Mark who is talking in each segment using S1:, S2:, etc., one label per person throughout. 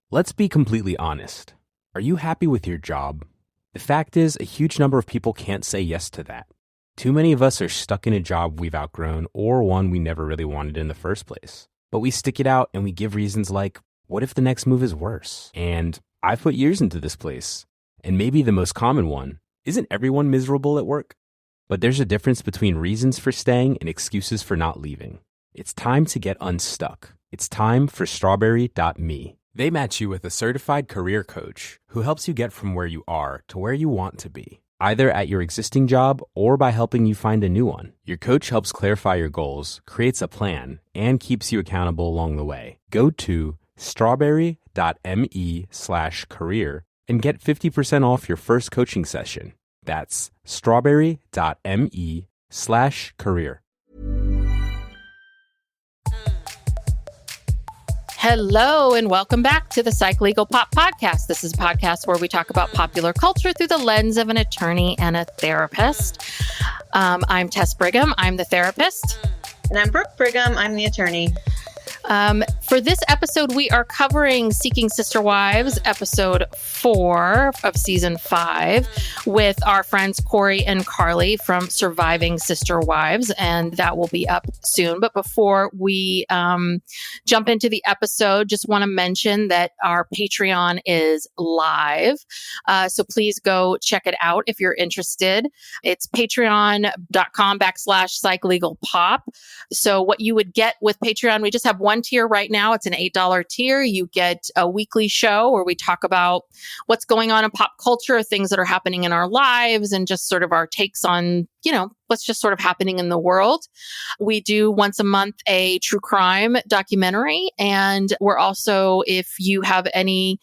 S1: Let's be completely honest. Are you happy with your job? The fact is, a huge number of people can't say yes to that. Too many of us are stuck in a job we've outgrown or one we never really wanted in the first place. But we stick it out and we give reasons like, what if the next move is worse? And I've put years into this place. And maybe the most common one, isn't everyone miserable at work? But there's a difference between reasons for staying and excuses for not leaving. It's time to get unstuck. It's time for strawberry.me. They match you with a certified career coach who helps you get from where you are to where you want to be, either at your existing job or by helping you find a new one. Your coach helps clarify your goals, creates a plan, and keeps you accountable along the way. Go to strawberry.me/career and get 50% off your first coaching session. That's strawberry.me/career.
S2: Hello, and welcome back to the Psych Legal Pop Podcast. This is a podcast where we talk about popular culture through the lens of an attorney and a therapist. I'm Tess Brigham. I'm the therapist.
S3: And I'm Brooke Brigham. I'm the attorney.
S2: For this episode, we are covering Seeking Sister Wives, episode 4 of season 5, with our friends Corey and Carly from Surviving Sister Wives, and that will be up soon. But before we jump into the episode, just want to mention that our Patreon is live. So please go check it out if you're interested. It's patreon.com/psychlegalpop. So what you would get with Patreon, we just have one tier right now. It's an $8 tier. You get a weekly show where we talk about what's going on in pop culture, things that are happening in our lives, and just sort of our takes on, what's just sort of happening in the world. We do once a month a true crime documentary. And we're also, if you have any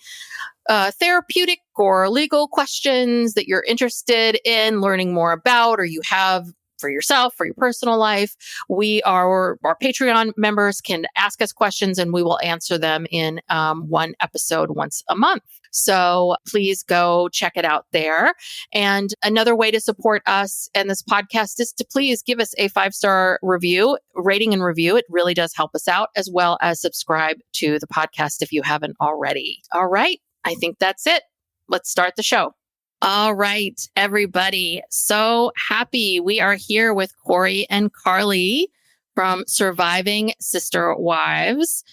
S2: therapeutic or legal questions that you're interested in learning more about, or you have for yourself, for your personal life, our Patreon members can ask us questions and we will answer them in one episode once a month. So please go check it out there. And another way to support us and this podcast is to please give us a 5-star rating and review. It really does help us out, as well as subscribe to the podcast if you haven't already. All right. I think that's it. Let's start the show. All right, everybody. So happy we are here with Corey and Carly from Surviving Sister Wives.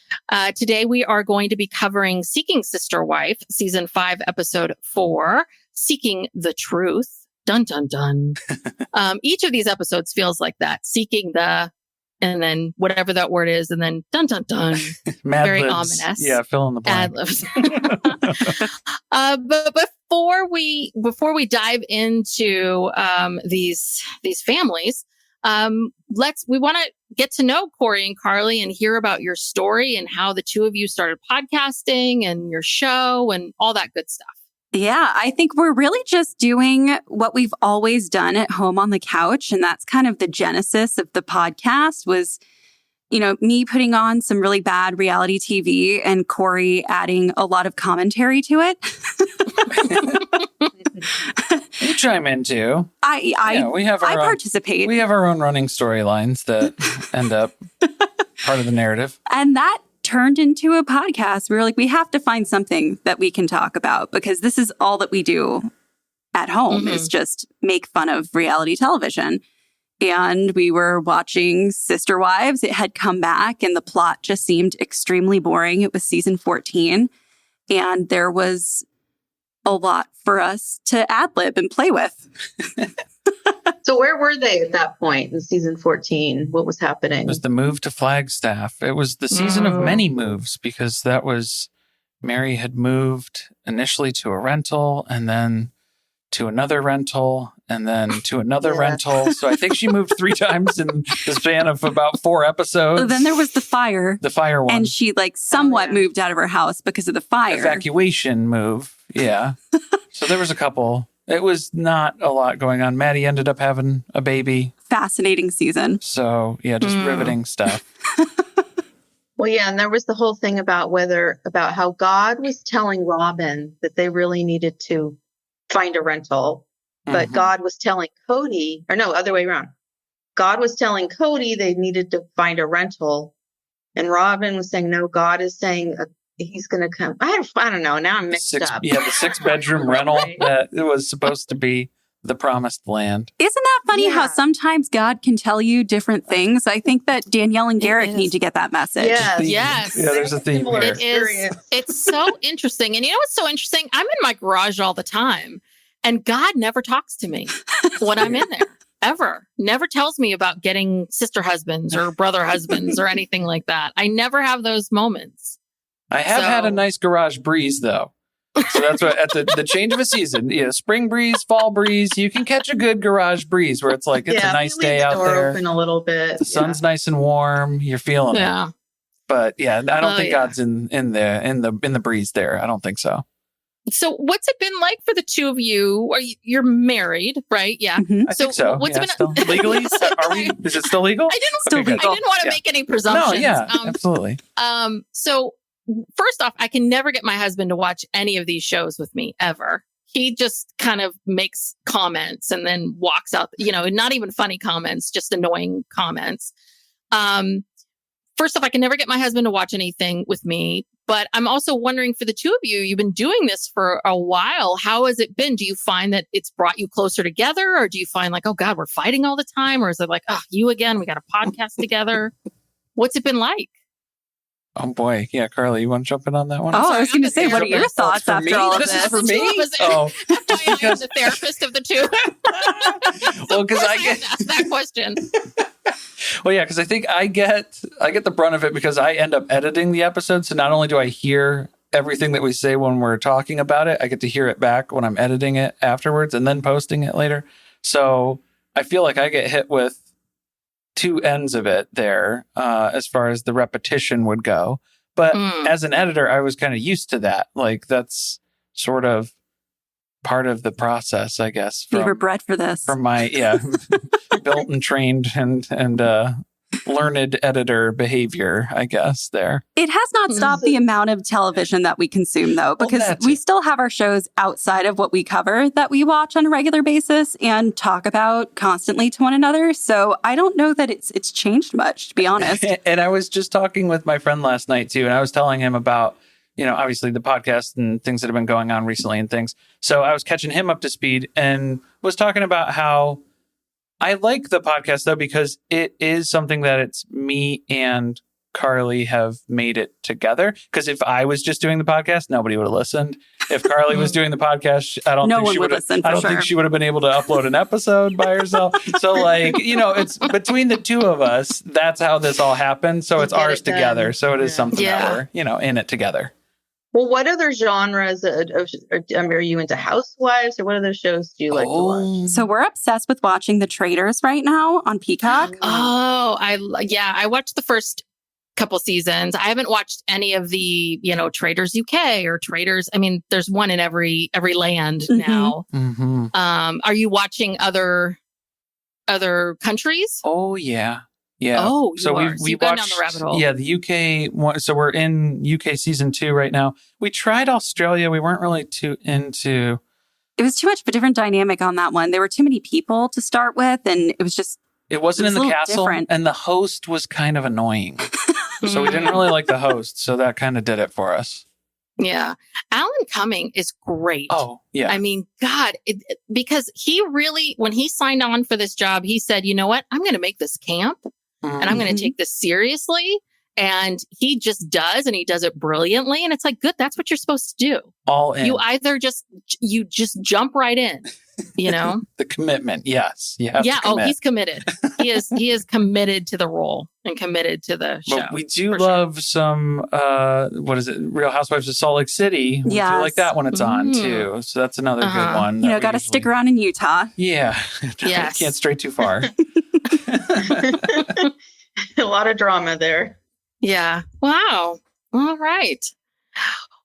S2: Today we are going to be covering Seeking Sister Wife, season 5, episode 4, Seeking the Truth. Dun, dun, dun. Each of these episodes feels like that. Seeking the, and then whatever that word is, and then dun, dun, dun. Very ominous.
S4: Yeah, fill in the blank.
S2: Ad-libs. But before we dive into these families, we want to get to know Corey and Carly and hear about your story and how the two of you started podcasting and your show and all that good stuff.
S5: Yeah, I think we're really just doing what we've always done at home on the couch. And that's kind of the genesis of the podcast was, me putting on some really bad reality TV and Corey adding a lot of commentary to it.
S4: You chime in too.
S5: I participate.
S4: We have our own running storylines that end up part of the narrative.
S5: And that turned into a podcast. We were like, we have to find something that we can talk about because this is all that we do at home is just make fun of reality television. And we were watching Sister Wives. It had come back and the plot just seemed extremely boring. It was season 14 and there was a lot for us to ad-lib and play with.
S3: So where were they at that point in season 14? What was happening?
S4: It was the move to Flagstaff. It was the season of many moves because that was Mary had moved initially to a rental and then to another rental and then to another rental. So I think she moved 3 times in the span of about 4 episodes.
S5: So then there was the fire.
S4: The fire one.
S5: And she somewhat moved out of her house because of the fire.
S4: Evacuation move. Yeah. So there was a couple. It was not a lot going on. Maddie ended up having a baby.
S5: Fascinating season.
S4: So yeah, just riveting stuff.
S3: Well, yeah, and there was the whole thing about how God was telling Robin that they really needed to find a rental, but God was telling Cody, or no, other way around. God was telling Cody they needed to find a rental, and Robin was saying, no, God is saying he's going to come. I don't know. Now I'm mixed up.
S4: Yeah, the 6-bedroom rental that it was supposed to be the promised land.
S5: Isn't that funny how sometimes God can tell you different things? I think that Danielle and Garrick need to get that message.
S2: Yes.
S4: Yeah, there's a theme here.
S2: It is. It's so interesting. And you know what's so interesting? I'm in my garage all the time, and God never talks to me when I'm in there. Ever. Never tells me about getting sister husbands or brother husbands or anything like that. I never have those moments.
S4: I have had a nice garage breeze, though. So that's what, at the change of a season, spring breeze, fall breeze, you can catch a good garage breeze where it's like, it's a nice day out there.
S3: Open a little bit.
S4: The sun's nice and warm. You're feeling it. But I don't think God's in the breeze there. I don't think so.
S2: So what's it been like for the two of you? You're married, right? Yeah.
S5: Mm-hmm.
S4: I think so.
S2: What's it been
S4: still legally? Is it still legal?
S2: I didn't want to make any presumptions.
S4: No, yeah, absolutely.
S2: So first off, I can never get my husband to watch any of these shows with me ever. He just kind of makes comments and then walks out, not even funny comments, just annoying comments. First off, I can never get my husband to watch anything with me, but I'm also wondering for the two of you, you've been doing this for a while. How has it been? Do you find that it's brought you closer together, or do you find like, oh God, we're fighting all the time? Or is it like, oh, you again, we got a podcast together? What's it been like?
S4: Oh boy. Yeah. Carly, you want to jump in on that one?
S5: I was going to say, what are your thoughts after all of this?
S4: This is for me?
S2: Oh, that's why I'm the therapist of the two.
S4: Well, because I get
S2: asked that question.
S4: Well, yeah, because I think I get the brunt of it because I end up editing the episode. So not only do I hear everything that we say when we're talking about it, I get to hear it back when I'm editing it afterwards and then posting it later. So I feel like I get hit with two ends of it there as far as the repetition would go. But as an editor, I was kind of used to that. Like that's sort of part of the process, I guess.
S5: You were bred for this.
S4: From my, built and trained and learned editor behavior, I guess, there.
S5: It has not stopped the amount of television that we consume, though, because we still have our shows outside of what we cover that we watch on a regular basis and talk about constantly to one another. So I don't know that it's changed much, to be honest.
S4: And I was just talking with my friend last night, too, and I was telling him about, obviously the podcast and things that have been going on recently and things. So I was catching him up to speed and was talking about how I like the podcast, though, because it is something that it's me and Carly have made it together. Because if I was just doing the podcast, nobody would have listened. If Carly was doing the podcast, I don't think she would have. I don't think she would have been able to upload an episode by herself. So, it's between the two of us. That's how this all happened. So it's ours together. So it is something that we're, in it together.
S3: Well, what other genres are you into? Housewives, or what other shows do you like to watch?
S5: So we're obsessed with watching The Traitors right now on Peacock.
S2: I watched the first couple seasons. I haven't watched any of the, Traitors UK or Traitors. I mean, there's one in every land now.
S4: Mm-hmm.
S2: Are you watching other countries?
S4: Oh, yeah. Yeah.
S2: Oh,
S4: so we
S2: watched
S4: down
S2: the rabbit hole.
S4: Yeah, the UK one. So we're in UK season 2 right now. We tried Australia. We weren't really too into.
S5: It was too much of a different dynamic on that one. There were too many people to start with, and it was just.
S4: It wasn't in the castle, and the host was kind of annoying. So we didn't really like the host. So that kind of did it for us.
S2: Yeah. Alan Cumming is great.
S4: Oh, yeah.
S2: I mean, God, because he really, when he signed on for this job, he said, you know what? I'm going to make this camp. And I'm going to take this seriously. And he just does, and he does it brilliantly. And it's like, good, that's what you're supposed to do.
S4: All in.
S2: You either just jump right in,
S4: The commitment, yes. You have to commit.
S2: He's committed. He is committed to the role and committed to the show.
S4: But we do love some, Real Housewives of Salt Lake City. We do like that when it's on, too. So that's another good one.
S5: Got to stick around in Utah.
S4: Yeah.
S2: Yes.
S4: Can't stray too far.
S3: A lot of drama there.
S2: Yeah. Wow. All right.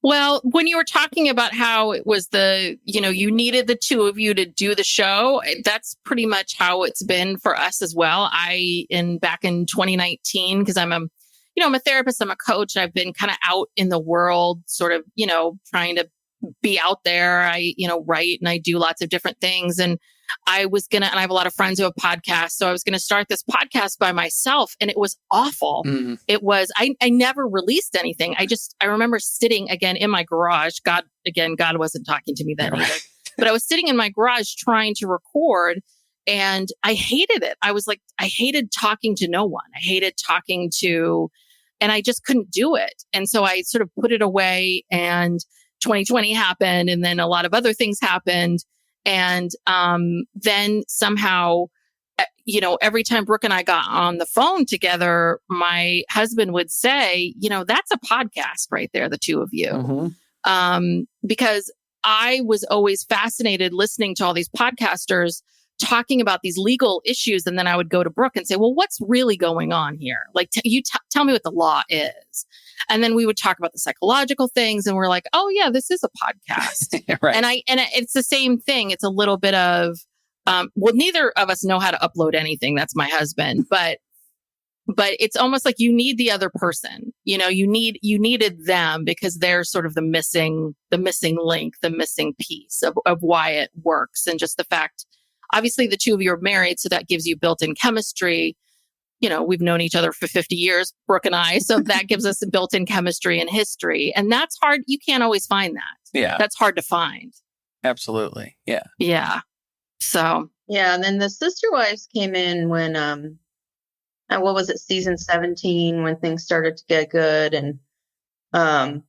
S2: Well, when you were talking about how it was you needed the two of you to do the show, that's pretty much how it's been for us as well. Back in 2019, because I'm a therapist, I'm a coach. I've been kind of out in the world, sort of, trying to be out there. I, write and I do lots of different things. And I was going to, and I have a lot of friends who have podcasts. So I was going to start this podcast by myself, and it was awful. It was, I never released anything. I remember sitting again in my garage. God wasn't talking to me then either, but I was sitting in my garage trying to record, and I hated it. I was like, I hated talking to no one. I hated talking to, and I just couldn't do it. And so I sort of put it away, and 2020 happened, and then a lot of other things happened. And then somehow, every time Brooke and I got on the phone together, my husband would say, that's a podcast right there, the two of you. Because I was always fascinated listening to all these podcasters talking about these legal issues. And then I would go to Brooke and say, well, what's really going on here? Like, tell me what the law is. And then we would talk about the psychological things, and we're like, oh yeah, this is a podcast. Right. And it's the same thing. It's a little bit of, neither of us know how to upload anything. That's my husband, but it's almost like you need the other person, you needed them, because they're sort of the missing link, the missing piece of why it works. And just the fact, obviously the two of you are married, so that gives you built-in chemistry. We've known each other for 50 years, Brooke and I. So that gives us a built-in chemistry and history. And that's hard. You can't always find that. Yeah. That's hard to find.
S4: Absolutely. Yeah.
S2: Yeah. So.
S3: Yeah. And then the Sister Wives came in when, what was it, season 17, when things started to get good. And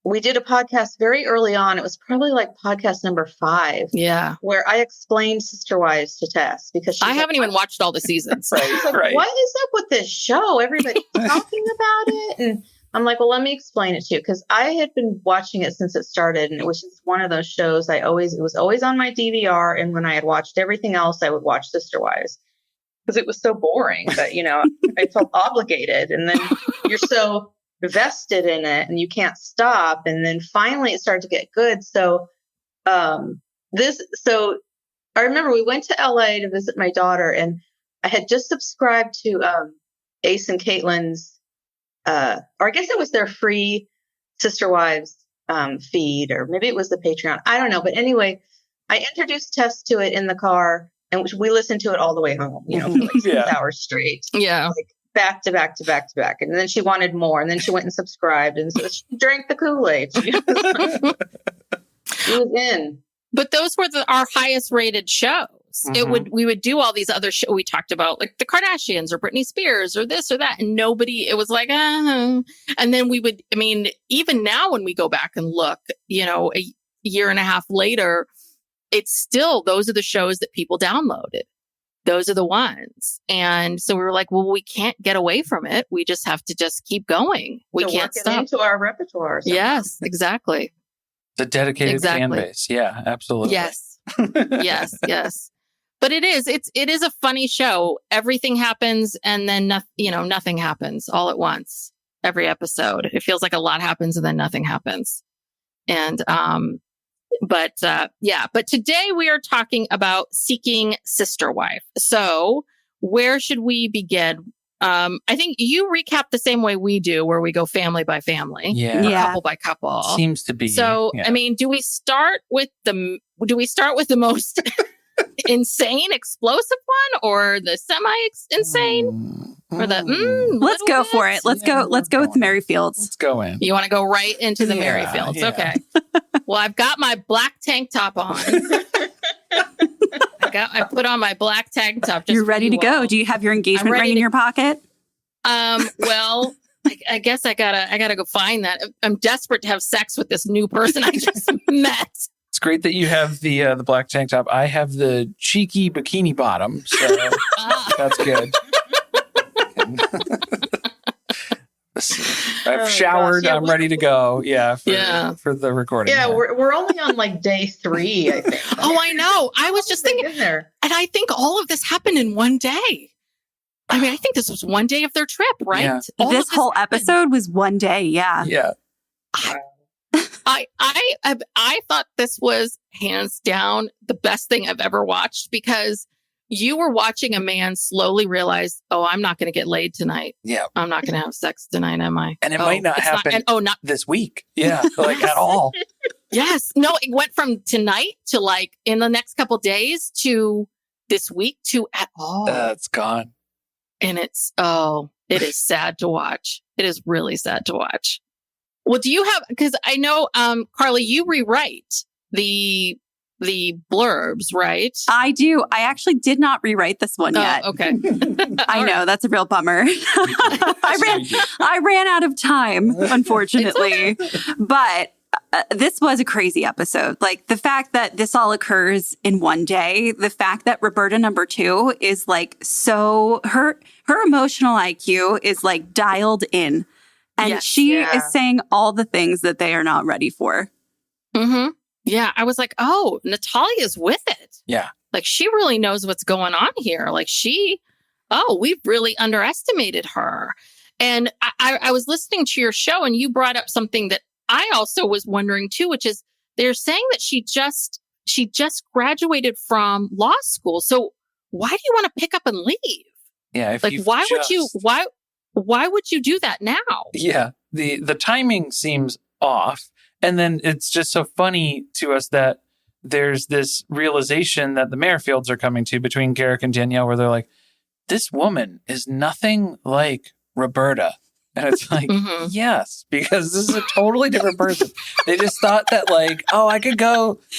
S3: we did a podcast very early on. It was probably like podcast number 5.
S2: Yeah.
S3: Where I explained Sister Wives to Tess, because
S2: I haven't even watched all the seasons.
S3: Right. What is up with this show? Everybody's talking about it. And I'm like, well, let me explain it to you. Because I had been watching it since it started. And it was just one of those shows it was always on my DVR. And when I had watched everything else, I would watch Sister Wives. Because it was so boring that, I felt obligated. And then you're so vested in it and you can't stop. And then finally it started to get good. So I remember we went to LA to visit my daughter, and I had just subscribed to Ace and Caitlin's or I guess it was their free Sister Wives feed, or maybe it was the Patreon. I don't know. But anyway, I introduced Tess to it in the car, and we listened to it all the way home, for like 6 hours straight.
S2: Yeah.
S3: Like, back to back to back to back. And then she wanted more. And then she went and subscribed. And so she drank the Kool-Aid. She was in.
S2: But those were our highest rated shows. We would do all these other shows. We talked about like the Kardashians or Britney Spears or this or that. And it was like, And then even now when we go back and look, a year and a half later, it's still, those are the shows that people downloaded. Those are the ones. And so we were like, well, we can't get away from it. We just have to just keep going. We can't stop.
S3: Into our repertoire.
S2: Yes, exactly.
S4: The dedicated fan base. Yeah, absolutely.
S2: Yes. Yes. But it is a funny show. Everything happens, and then nothing happens all at once. Every episode. It feels like a lot happens and then nothing happens. And, But today we are talking about seeking sister wife. So where should we begin? I think you recap the same way we do, where we go family by family, couple by couple.
S4: Seems to be.
S2: So, do we start with the most insane, explosive one, or the semi-insane, or the?
S5: Let's go for it. Let's go with Merryfields.
S4: Let's go in.
S2: You want to go right into the Merryfields? Yeah. Okay. Well, I've got my black tank top on. I put on my black tank top.
S5: You're ready to go. Do you have your engagement ring in your pocket?
S2: Well, I guess I gotta go find that. I'm desperate to have sex with this new person I just met.
S4: It's great that you have the black tank top. I have the cheeky bikini bottom, so that's good. I've showered. I'm ready to go. For the recording.
S3: Yeah, we're only on like day 3, I think.
S2: Oh, I know. I was just thinking there, and I think all of this happened in one day. I mean, I think this was one day of their trip, right?
S5: Yeah. This whole episode was one day. Yeah.
S4: Yeah.
S2: I thought this was hands down the best thing I've ever watched, because you were watching a man slowly realize, oh, I'm not going to get laid tonight.
S4: Yeah.
S2: I'm not going to have sex tonight, am I?
S4: And it might not happen not this week. Yeah. Like at all.
S2: Yes. No, it went from tonight to like in the next couple days to this week to at all.
S4: It's gone.
S2: And it is sad to watch. It is really sad to watch. Well, do you have, because I know, Carly, you rewrite the blurbs, right?
S5: I do. I actually did not rewrite this one yet.
S2: Okay.
S5: I know, that's a real bummer. I ran out of time, unfortunately. But this was a crazy episode. Like the fact that this all occurs in one day, the fact that Roberta number 2 is like so her emotional IQ is like dialed in. And she is saying all the things that they are not ready for.
S2: Mm-hmm. Yeah. I was like, oh, Natalia's with it.
S4: Yeah.
S2: Like she really knows what's going on here. Like we've really underestimated her. And I was listening to your show and you brought up something that I also was wondering too, which is they're saying that she just graduated from law school. So why do you want to pick up and leave?
S4: Yeah.
S2: Why would you do that now?
S4: Yeah. The timing seems off. And then it's just so funny to us that there's this realization that the Merrifields are coming to between Garrick and Danielle, where they're like, this woman is nothing like Roberta. And it's like, yes, because this is a totally different person. They just thought that like, oh,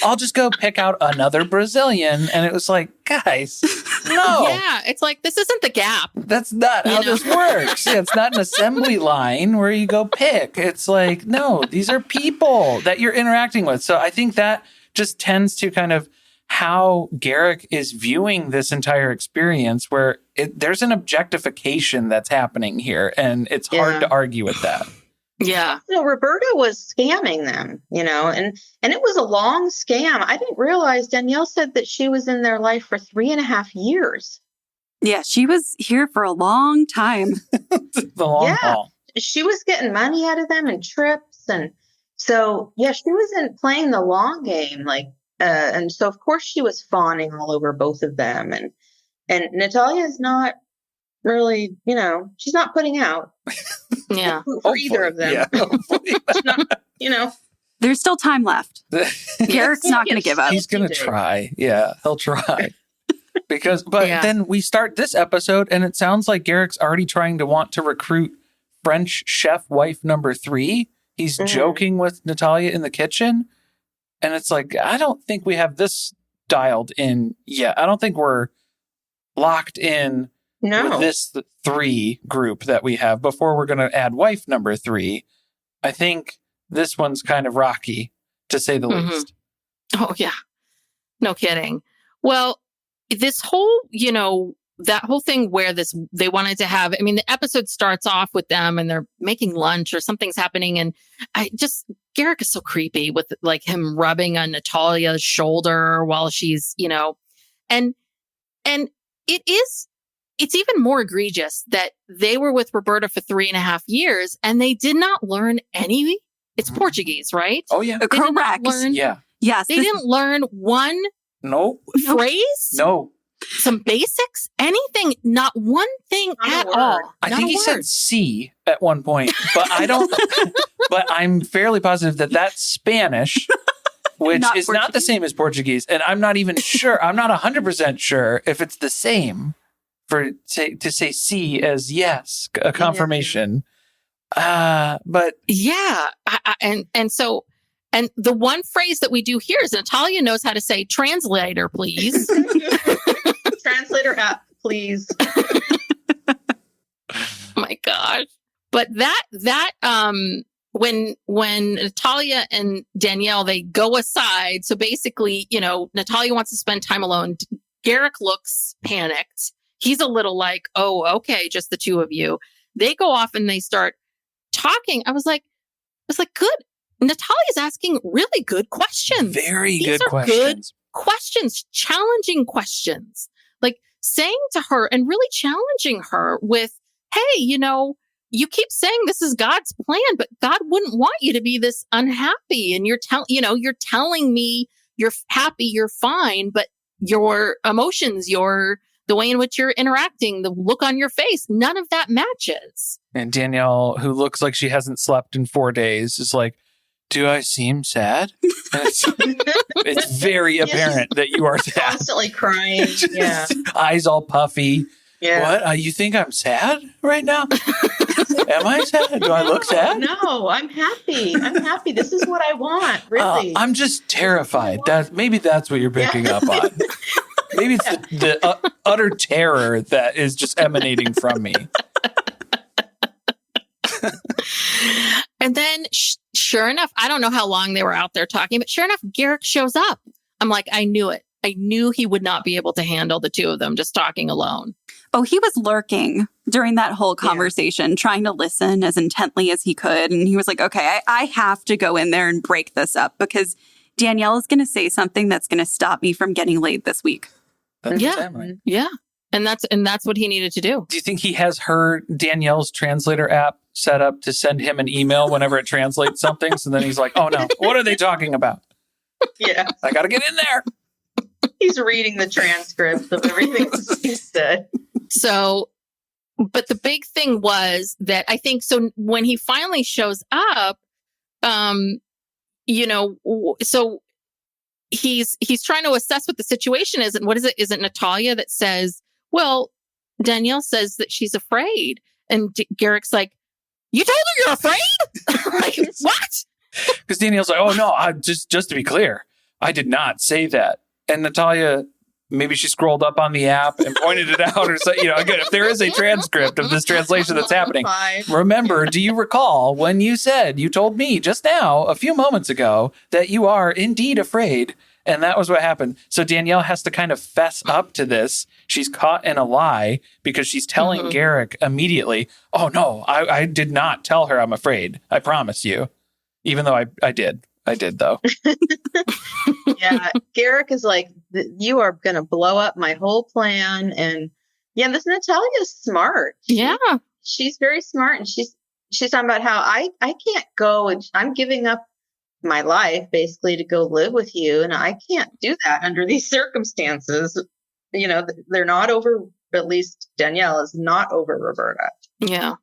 S4: I'll just go pick out another Brazilian. And it was like, guys, no.
S2: Yeah, it's like, this isn't the Gap.
S4: That's not how this works. Yeah, it's not an assembly line where you go pick. It's like, no, these are people that you're interacting with. So I think that just tends to kind of how Garrick is viewing this entire experience, where there's an objectification that's happening here, and it's hard to argue with that.
S2: Yeah.
S3: So Roberta was scamming them, and it was a long scam. I didn't realize Danielle said that she was in their life for 3.5 years.
S5: Yeah, she was here for a long time.
S4: The long haul.
S3: She was getting money out of them and trips. And so, she wasn't playing the long game. And so, of course, she was fawning all over both of them. And Natalia's not really, she's not putting out for either of them.
S4: Yeah.
S3: She's not,
S5: There's still time left. Garrick's not going to give up.
S4: He's going to try. Yeah, he'll try. Then we start this episode and it sounds like Garrick's already trying to want to recruit French chef wife number 3. He's joking with Nathalia in the kitchen. And it's like, I don't think we have this dialed in yet. I don't think we're locked in with this 3 group that we have before we're going to add wife number 3. I think this one's kind of rocky, to say the least.
S2: Oh, yeah. No kidding. Well, this whole, that whole thing where they wanted to have, the episode starts off with them and they're making lunch or something's happening. And Garrick is so creepy with like him rubbing on Natalia's shoulder while she's, and it's even more egregious that they were with Roberta for 3.5 years and they did not learn it's Portuguese, right?
S4: Oh, yeah.
S5: Correct. Yes.
S2: They didn't learn one phrase?
S4: No.
S2: Some basics? Anything? Not one thing at all.
S4: I think he said C at one point, but I don't, but I'm fairly positive that that's Spanish, which is not the same as Portuguese. And I'm not even sure. I'm not 100% sure if it's the same to say C as yes, a confirmation. But
S2: yeah. And the one phrase that we do here is Nathalia knows how to say translator, please.
S3: Translator app, please.
S2: My gosh. But when Nathalia and Danielle, they go aside. So basically, Nathalia wants to spend time alone. Garrick looks panicked. He's a little like, oh, okay, just the two of you. They go off and they start talking. I was like, good. Natalia's asking really good questions.
S4: Very
S2: These
S4: good
S2: are
S4: questions.
S2: Good questions, challenging questions. Like saying to her and really challenging her with, hey, you keep saying this is God's plan, but God wouldn't want you to be this unhappy. And you're telling me you're happy, you're fine, but your emotions, the way in which you're interacting, the look on your face, none of that matches.
S4: And Danielle, who looks like she hasn't slept in 4 days, is like, do I seem sad? It's very apparent that you are sad.
S3: Constantly crying. Yeah.
S4: Eyes all puffy.
S3: Yeah.
S4: What? You think I'm sad right now? Am I sad? Do I look sad?
S3: No, I'm happy. I'm happy. This is what I want, really.
S4: I'm just terrified. Maybe that's what you're picking up on. Maybe it's the utter terror that is just emanating from me.
S2: And then, sure enough, I don't know how long they were out there talking, but sure enough, Garrick shows up. I'm like, I knew it. I knew he would not be able to handle the two of them just talking alone.
S5: Oh, he was lurking during that whole conversation, trying to listen as intently as he could. And he was like, okay, I have to go in there and break this up because Danielle is going to say something that's going to stop me from getting laid this week.
S4: That's
S2: Yeah. And that's what he needed to do.
S4: Do you think he has Danielle's translator app set up to send him an email whenever it translates something? So then he's like, oh no, what are they talking about?
S3: Yeah.
S4: I got to get in there.
S3: He's reading the transcript of everything he said.
S2: So, but the big thing was that I think so when he finally shows up, so he's trying to assess what the situation is. And what is it? Is it Nathalia that says, well, Danielle says that she's afraid. And Garrick's like, you told her you're afraid? Like, what?
S4: Because Danielle's like, oh no, just to be clear, I did not say that. And Nathalia, maybe she scrolled up on the app and pointed it out or something. Again, if there is a transcript of this translation that's happening, remember, do you recall when you said, you told me just now, a few moments ago, that you are indeed afraid? And that was what happened. So Danielle has to kind of fess up to this. She's caught in a lie because she's telling Garrick immediately, oh no, I did not tell her I'm afraid. I promise you. Even though I did. I did, though.
S3: Yeah. Garrick is like, you are going to blow up my whole plan. And yeah, this Nathalia is smart. She's very smart. And she's talking about how I can't go and I'm giving up my life basically to go live with you. And I can't do that under these circumstances. They're not over, at least Danielle is not over Roberta.
S2: Yeah.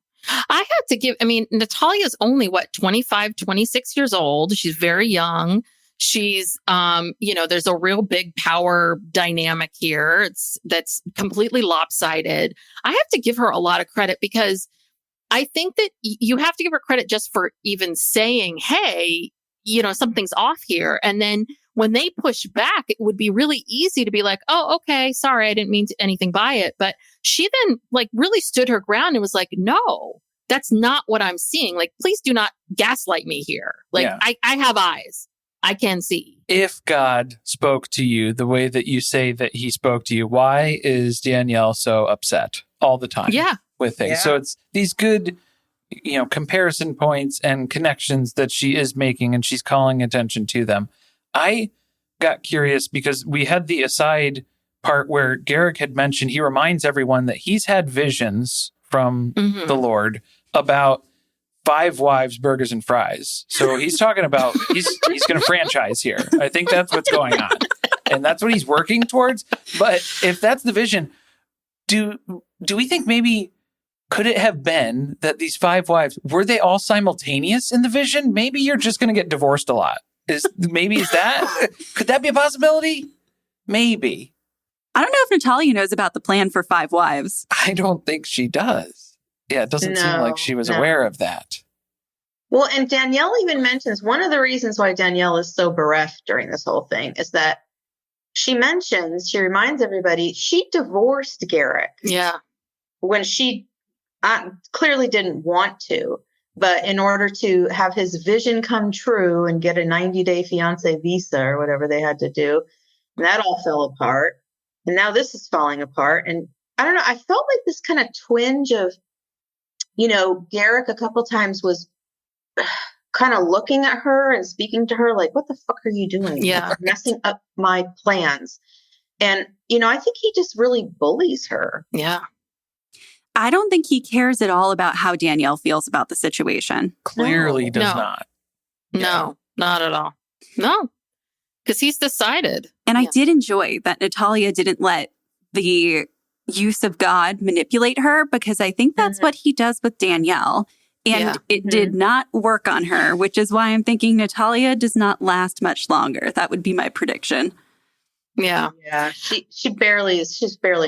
S2: I had to Natalia's only 25, 26 years old. She's very young. She's, there's a real big power dynamic here. That's completely lopsided. I have to give her a lot of credit because I think that you have to give her credit just for even saying, hey, something's off here. And then when they push back, it would be really easy to be like, oh, okay, sorry, I didn't mean anything by it. But she then really stood her ground and was like, no, that's not what I'm seeing. Like, please do not gaslight me here. Like, yeah. I have eyes. I can see.
S4: If God spoke to you the way that you say that he spoke to you, why is Danielle so upset all the time with things? Yeah. So it's these good, comparison points and connections that she is making, and she's calling attention to them. I got curious because we had the aside part where Garrick had mentioned, he reminds everyone that he's had visions from the Lord about 5 wives, burgers, and fries. So he's talking about, he's going to franchise here. I think that's what's going on. And that's what he's working towards. But if that's the vision, do we think maybe, could it have been that these 5 wives, were they all simultaneous in the vision? Maybe you're just going to get divorced a lot. Could that be a possibility? Maybe.
S5: I don't know if Nathalia knows about the plan for 5 wives.
S4: I don't think she does. Yeah, it doesn't seem like she was aware of that.
S3: Well, and Danielle even mentions one of the reasons why Danielle is so bereft during this whole thing is that she reminds everybody, she divorced Garrick.
S2: Yeah.
S3: When she clearly didn't want to, but in order to have his vision come true and get a 90-day fiance visa or whatever they had to do, and that all fell apart. And now this is falling apart. And I don't know, I felt like this kind of twinge of, Garrick a couple times was kind of looking at her and speaking to her like, what the fuck are you doing?
S2: Yeah.
S3: You're messing up my plans. And, I think he just really bullies her.
S2: Yeah.
S5: I don't think he cares at all about how Danielle feels about the situation.
S4: Clearly does not.
S2: No, not at all. No, because he's decided.
S5: And I did enjoy that Nathalia didn't let the use of God manipulate her, because I think that's what he does with Danielle. And it did not work on her, which is why I'm thinking Nathalia does not last much longer. That would be my prediction.
S2: Yeah.
S3: Yeah. She's barely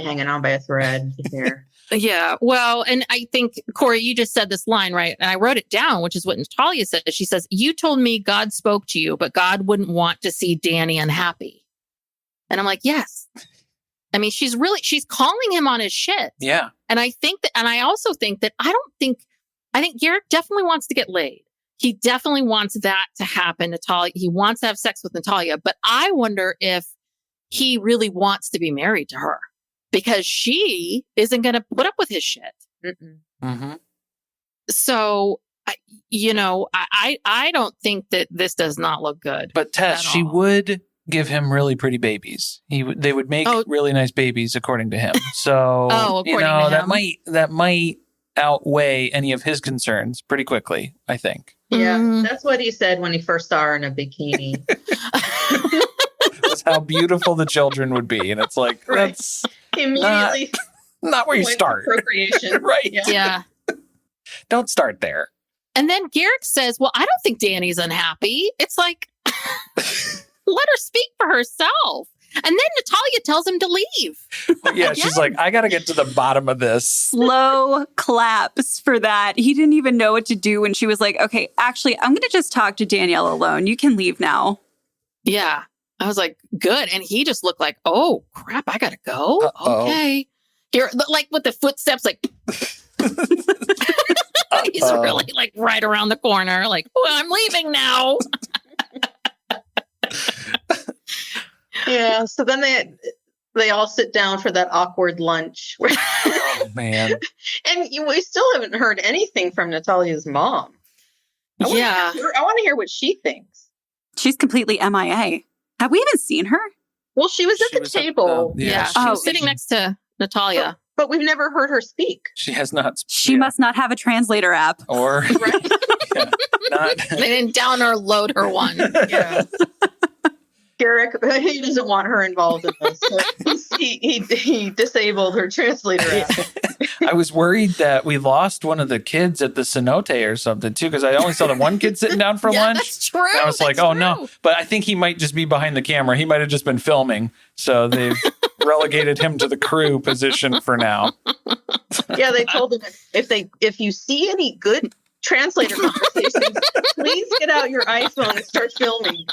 S3: hanging on by a thread here.
S2: Yeah. Well, and I think, Corey, you just said this line, right? And I wrote it down, which is what Nathalia said. She says, "You told me God spoke to you, but God wouldn't want to see Danny unhappy." And I'm like, yes. I mean, she's calling him on his shit.
S4: Yeah.
S2: And I also think that I think Garrick definitely wants to get laid. He definitely wants that to happen. Nathalia, he wants to have sex with Nathalia, but I wonder if he really wants to be married to her because she isn't going to put up with his shit.
S4: Mm-hmm.
S2: So, I don't think that this does not look good.
S4: But Tess, she would give him really pretty babies. They would make really nice babies, according to him. So,
S2: according to him.
S4: that might outweigh any of his concerns pretty quickly, I think.
S3: Yeah, that's what he said when he first saw her in a bikini.
S4: That's how beautiful the children would be. And it's like, that's
S3: immediately
S4: not where you start.
S3: Procreation.
S4: Right.
S2: Yeah.
S4: Don't start there.
S2: And then Garrick says, well, I don't think Danny's unhappy. It's like, let her speak for herself. And then Nathalia tells him to leave.
S4: Yeah, she's like, I got to get to the bottom of this.
S5: Slow claps for that. He didn't even know what to do when she was like, okay, actually, I'm going to just talk to Danielle alone. You can leave now.
S2: Yeah. I was like, good. And he just looked like, oh, crap, I got to go.
S4: Uh-oh.
S2: Okay. Here, like with the footsteps, like, he's really like right around the corner. Like, well, I'm leaving now.
S3: Yeah. So then they all sit down for that awkward lunch.
S4: Oh, man.
S3: And we still haven't heard anything from Nathalia's mom. I want to hear what she thinks.
S5: She's completely MIA. Have we even seen her?
S3: Well, she was at the table.
S2: She was sitting next to Nathalia.
S3: But we've never heard her speak.
S4: She has not.
S5: She must not have a translator app.
S4: Or
S3: right.
S2: They didn't download her one.
S3: Yeah. Garrick, he doesn't want her involved in this. So he disabled her translator app.
S4: I was worried that we lost one of the kids at the cenote or something too, because I only saw the one kid sitting down for lunch.
S2: That's true.
S4: And I was like, oh no. But I think he might just be behind the camera. He might have just been filming. So they've relegated him to the crew position for now.
S3: Yeah, they told him if you see any good translator conversations, please get out your iPhone and start filming.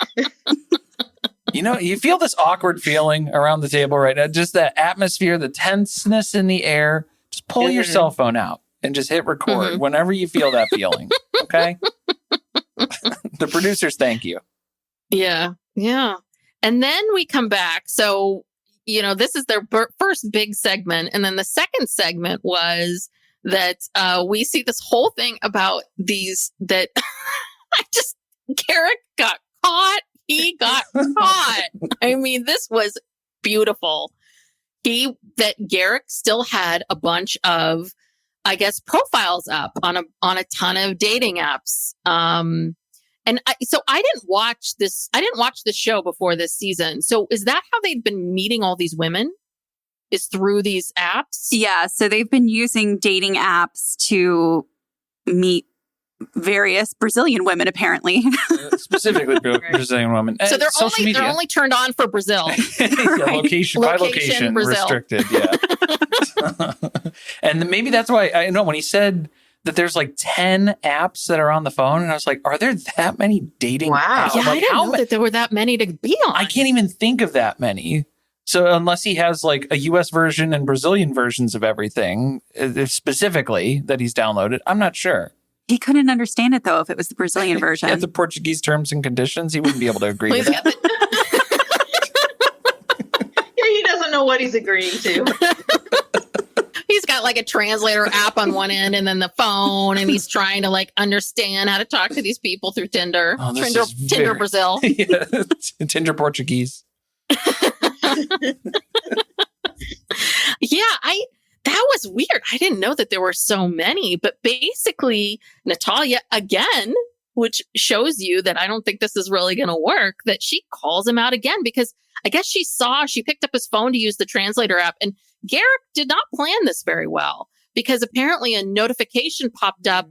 S4: You feel this awkward feeling around the table right now, just that atmosphere, the tenseness in the air. Just pull your cell phone out and just hit record whenever you feel that feeling. Okay? The producers thank you.
S2: Yeah. Yeah. And then we come back. So, this is their first big segment. And then the second segment was that we see this whole thing about that Garrick got caught. He got caught. I mean, this was beautiful. That Garrick still had a bunch of, I guess, profiles up on a ton of dating apps. So I didn't watch this. I didn't watch the show before this season. So is that how they've been meeting all these women? Is through these apps?
S5: Yeah. So they've been using dating apps to meet various Brazilian women, apparently.
S4: Specifically Brazilian women.
S2: So they're only turned on for Brazil.
S4: Location
S2: Brazil.
S4: Restricted. Yeah. And maybe that's why I know when he said that there's like 10 apps that are on the phone, and I was like, are there that many dating apps?
S2: Yeah,
S4: like,
S2: I didn't know that there were that many to be on.
S4: I can't even think of that many. So unless he has like a US version and Brazilian versions of everything specifically that he's downloaded, I'm not sure.
S5: He couldn't understand it, though, if it was the Brazilian version.
S4: If the Portuguese terms and conditions, he wouldn't be able to agree with that.
S3: He doesn't know what he's agreeing to.
S2: He's got like a translator app on one end and then the phone, and he's trying to like understand how to talk to these people through Tinder. Tinder Brazil.
S4: Yeah, Tinder Portuguese.
S2: Yeah, that was weird. I didn't know that there were so many, but basically Nathalia, again, which shows you that I don't think this is really going to work, that she calls him out again because I guess she picked up his phone to use the translator app, and Garrick did not plan this very well because apparently a notification popped up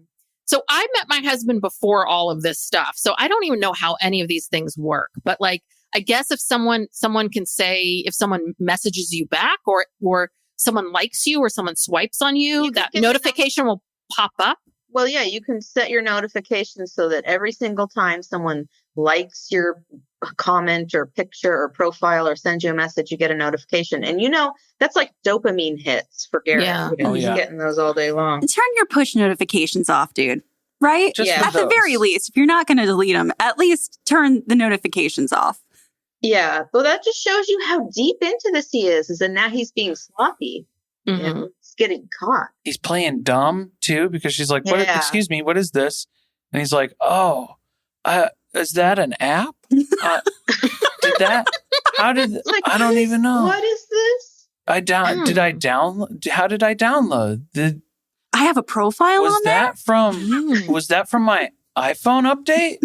S2: So I met my husband before all of this stuff. So I don't even know how any of these things work. But like, I guess if someone can say, if someone messages you back or someone likes you or someone swipes on you, that notification will pop up.
S3: Well, yeah, you can set your notifications so that every single time someone likes your comment or picture or profile or sends you a message, you get a notification. And that's like dopamine hits for Garrick.
S2: Yeah.
S3: He's getting those all day long.
S5: Turn your push notifications off, dude. Right?
S4: Just
S5: At the very least, if you're not going to delete them, at least turn the notifications off.
S3: Yeah. Well, that just shows you how deep into this he is and now he's being sloppy.
S2: Mm-hmm.
S3: He's getting caught.
S4: He's playing dumb too, because she's like, "What? Excuse me, what is this?" And he's like, "Oh, is that an app? Did that? How did?
S3: Like,
S4: I don't even know.
S3: What is this?
S4: Did I download? How did I download?
S5: I have a profile on there.
S4: Was that from my iPhone update?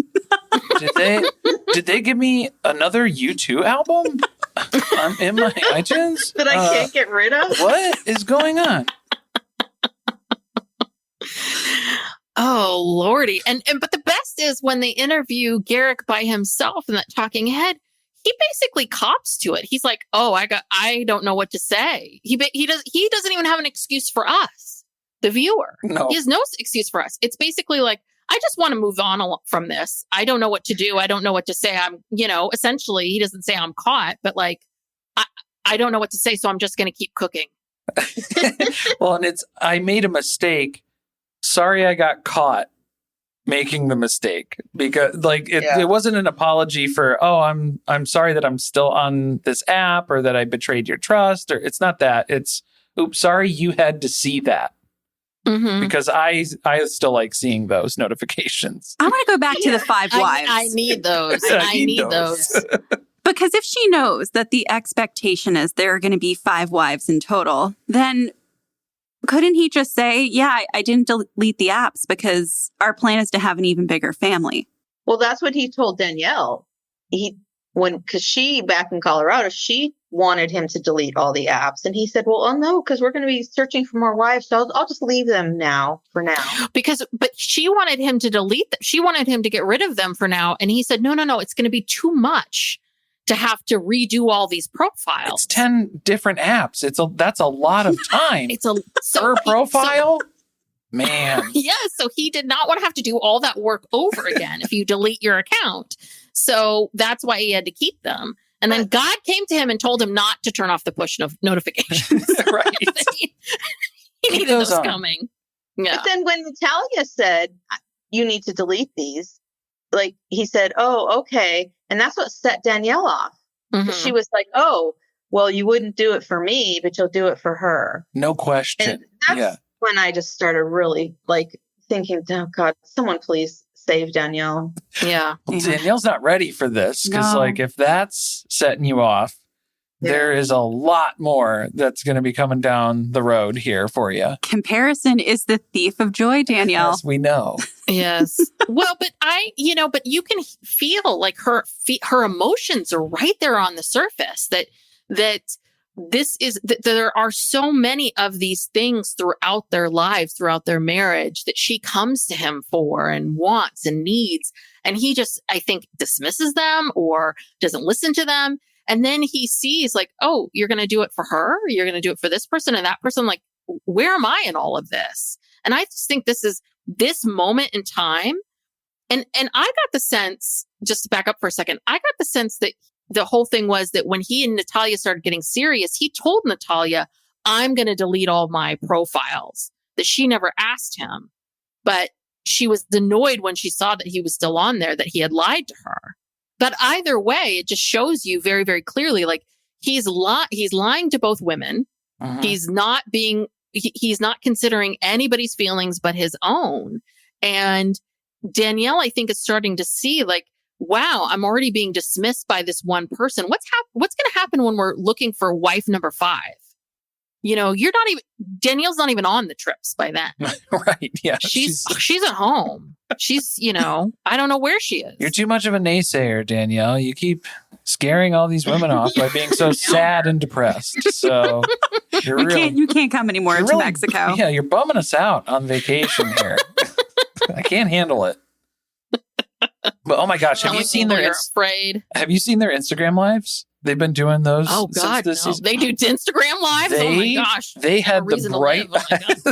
S4: Did they give me another U2 album in my iTunes
S3: that I can't get rid of?
S4: What is going on?"
S2: Oh, Lordy. And but the best is when they interview Garrick by himself in that talking head, he basically cops to it. He's like, "Oh, I don't know what to say." He doesn't even have an excuse for us, the viewer.
S4: No.
S2: He has no excuse for us. It's basically like, I just want to move on from this. I don't know what to do. I don't know what to say. I'm, essentially he doesn't say I'm caught, but like, I don't know what to say. So I'm just going to keep cooking.
S4: Well, and I made a mistake. Sorry, I got caught making the mistake, because it wasn't an apology for, "Oh, I'm sorry that I'm still on this app or that I betrayed your trust," or it's not that. It's, "Oops, sorry you had to see that."
S2: Mm-hmm.
S4: Because I still like seeing those notifications.
S5: I want to go back to the 5 wives.
S2: I need those. I need those.
S5: Because if she knows that the expectation is there are going to be 5 wives in total, then couldn't he just say, "Yeah, I didn't delete the apps because our plan is to have an even bigger family"?
S3: Well, that's what he told Danielle. Because she, back in Colorado, she wanted him to delete all the apps. And he said, "Well, no, because we're going to be searching for more wives. So I'll just leave them for now.
S2: But she wanted him to delete them. She wanted him to get rid of them for now. And he said, no, it's going to be too much to have to redo all these profiles.
S4: It's 10 different apps. That's a lot of time. Per profile? Man.
S2: Yes. So he did not want to have to do all that work over again if you delete your account. So that's why he had to keep them. And then God came to him and told him not to turn off the push notifications.
S4: Right.
S2: he needed those coming. Yeah.
S3: But then when Nathalia said, "You need to delete these," like he said, "Oh, okay." And that's what set Danielle off. Mm-hmm. She was like, "Oh, well, you wouldn't do it for me, but you'll do it for her."
S4: No question.
S3: And that's when I just started really thinking, "Oh God, someone please save Danielle."
S2: Yeah.
S4: Well, Danielle's not ready for this, because if that's setting you off, there is a lot more that's going to be coming down the road here for you.
S5: Comparison is the thief of joy, Danielle.
S4: Yes, we know.
S2: Yes. Well, but but you can feel like her emotions are right there on the surface, that there are so many of these things throughout their lives, throughout their marriage, that she comes to him for and wants and needs. And he just, I think, dismisses them or doesn't listen to them. And then he sees like, "Oh, you're going to do it for her. You're going to do it for this person and that person. Like, where am I in all of this?" And I just think this is this moment in time. And I got the sense, just to back up for a second, I got the sense that the whole thing was that when he and Nathalia started getting serious, he told Nathalia, "I'm going to delete all my profiles," that she never asked him. But she was annoyed when she saw that he was still on there, that he had lied to her. But either way, it just shows you very, very clearly, like he's lying to both women. Uh-huh. He's not considering anybody's feelings but his own. And Danielle, I think, is starting to see like, wow, I'm already being dismissed by this one person. What's going to happen when we're looking for wife number 5? Danielle's not even on the trips by then.
S4: Right. Yeah.
S2: She's at home. She's, I don't know where she is.
S4: You're too much of a naysayer, Danielle. You keep scaring all these women off by being so sad and depressed. So
S5: you can't come anymore to Mexico.
S4: Yeah, you're bumming us out on vacation here. I can't handle it. But oh my gosh, have you seen their
S2: afraid?
S4: Have you seen their Instagram lives? They've been doing those.
S2: Oh God, no. They do Instagram lives. Oh my gosh,
S4: they had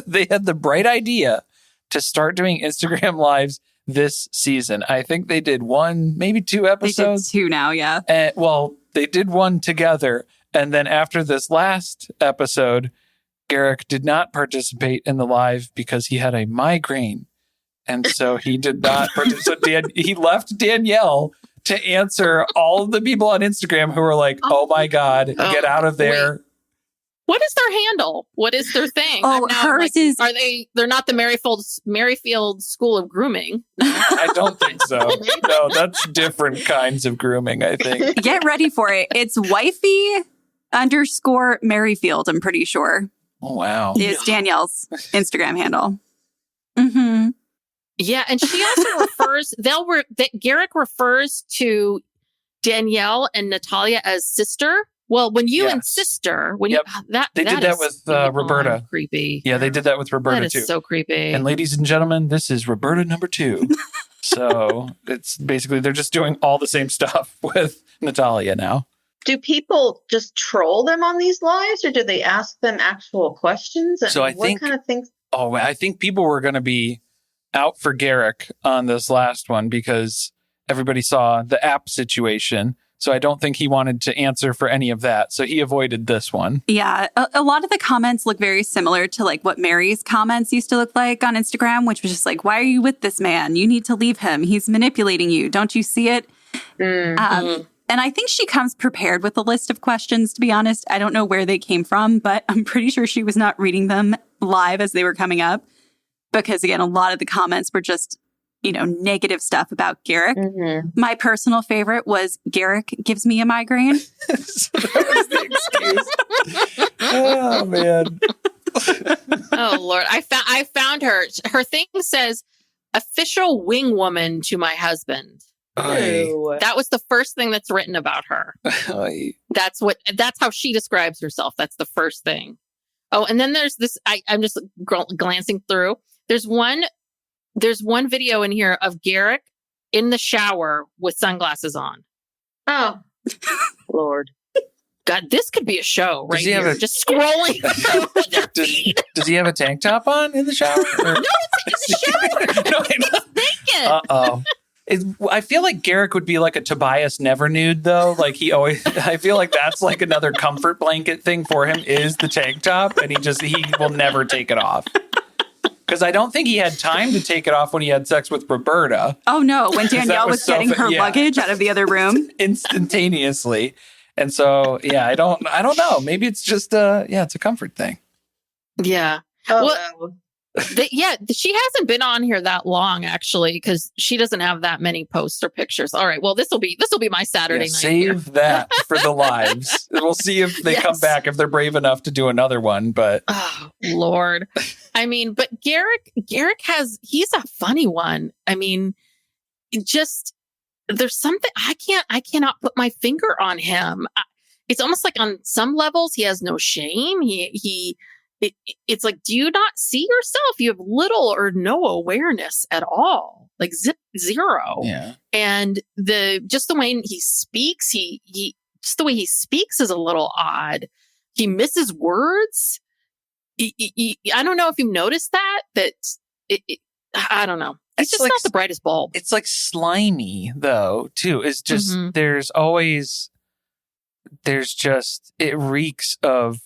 S4: they had the bright idea to start doing Instagram lives this season. I think they did one, maybe two episodes.
S5: They did two now, yeah.
S4: Well, they did one together, and then after this last episode, Garrick did not participate in the live because he had a migraine. And so he did not participate. He left Danielle to answer all of the people on Instagram who were like, oh my God, get out of there.
S2: Wait. What is their handle? What is their thing?
S5: Oh, hers is...
S2: They're not the Merrifield School of Grooming.
S4: I don't think so. No, that's different kinds of grooming, I think.
S5: Get ready for it. It's wifey_Merrifield, I'm pretty sure.
S4: Oh, wow.
S5: Is Danielle's Instagram handle. Mm-hmm.
S2: Yeah, and she also Garrick refers to Danielle and Nathalia as sister. Well, when you and sister, when you
S4: they did that with Roberta.
S2: Creepy.
S4: Yeah, they did that with Roberta too.
S2: That is so creepy.
S4: And ladies and gentlemen, this is Roberta number 2. So it's basically they're just doing all the same stuff with Nathalia now.
S3: Do people just troll them on these lives, or do they ask them actual questions?
S4: So I think what kind of things. Oh, I think people were going to be out for Garrick on this last one because everybody saw the app situation. So I don't think he wanted to answer for any of that. So he avoided this one.
S5: Yeah. A lot of the comments look very similar to like what Mary's comments used to look like on Instagram, which was just like, why are you with this man? You need to leave him. He's manipulating you. Don't you see it? Mm-hmm. And I think she comes prepared with a list of questions, to be honest. I don't know where they came from, but I'm pretty sure she was not reading them live as they were coming up. Because again, a lot of the comments were just, negative stuff about Garrick. Mm-hmm. My personal favorite was Garrick gives me a migraine.
S4: That was the excuse. Oh, man.
S2: Oh, Lord. I found her. Her thing says, official wing woman to my husband.
S4: Oy.
S2: That was the first thing that's written about her. That's how she describes herself. That's the first thing. Oh, and then there's this, I'm just glancing through. There's one video in here of Garrick in the shower with sunglasses on.
S3: Oh, Lord.
S2: God, this could be a show right here. Just scrolling through their feed.
S4: Does he have a tank top on in the shower? Or?
S2: No, it's in the shower. He's naked.
S4: Uh-oh. I feel like Garrick would be like a Tobias Never Nude, though. Like I feel like that's like another comfort blanket thing for him is the tank top, and he will never take it off. Because I don't think he had time to take it off when he had sex with Roberta.
S5: Oh, no. When Danielle was getting her luggage out of the other room.
S4: Instantaneously. And so, yeah, I don't know. Maybe it's just, it's a comfort thing.
S2: Yeah. She hasn't been on here that long, actually, because she doesn't have that many posts or pictures. All right. Well, this will be my Saturday night.
S4: Save that for the lives. We'll see if they come back, if they're brave enough to do another one. But
S2: oh, Lord. I mean, but Garrick he's a funny one. I mean, there's something I cannot put my finger on him. It's almost like on some levels he has no shame. It's like, do you not see yourself? You have little or no awareness at all, like zero.
S4: Yeah.
S2: And the way he speaks, just the way he speaks is a little odd. He misses words. I don't know if you've noticed that I don't know. It's just like, not the brightest bulb.
S4: It's like slimy though, too. It's just, it reeks of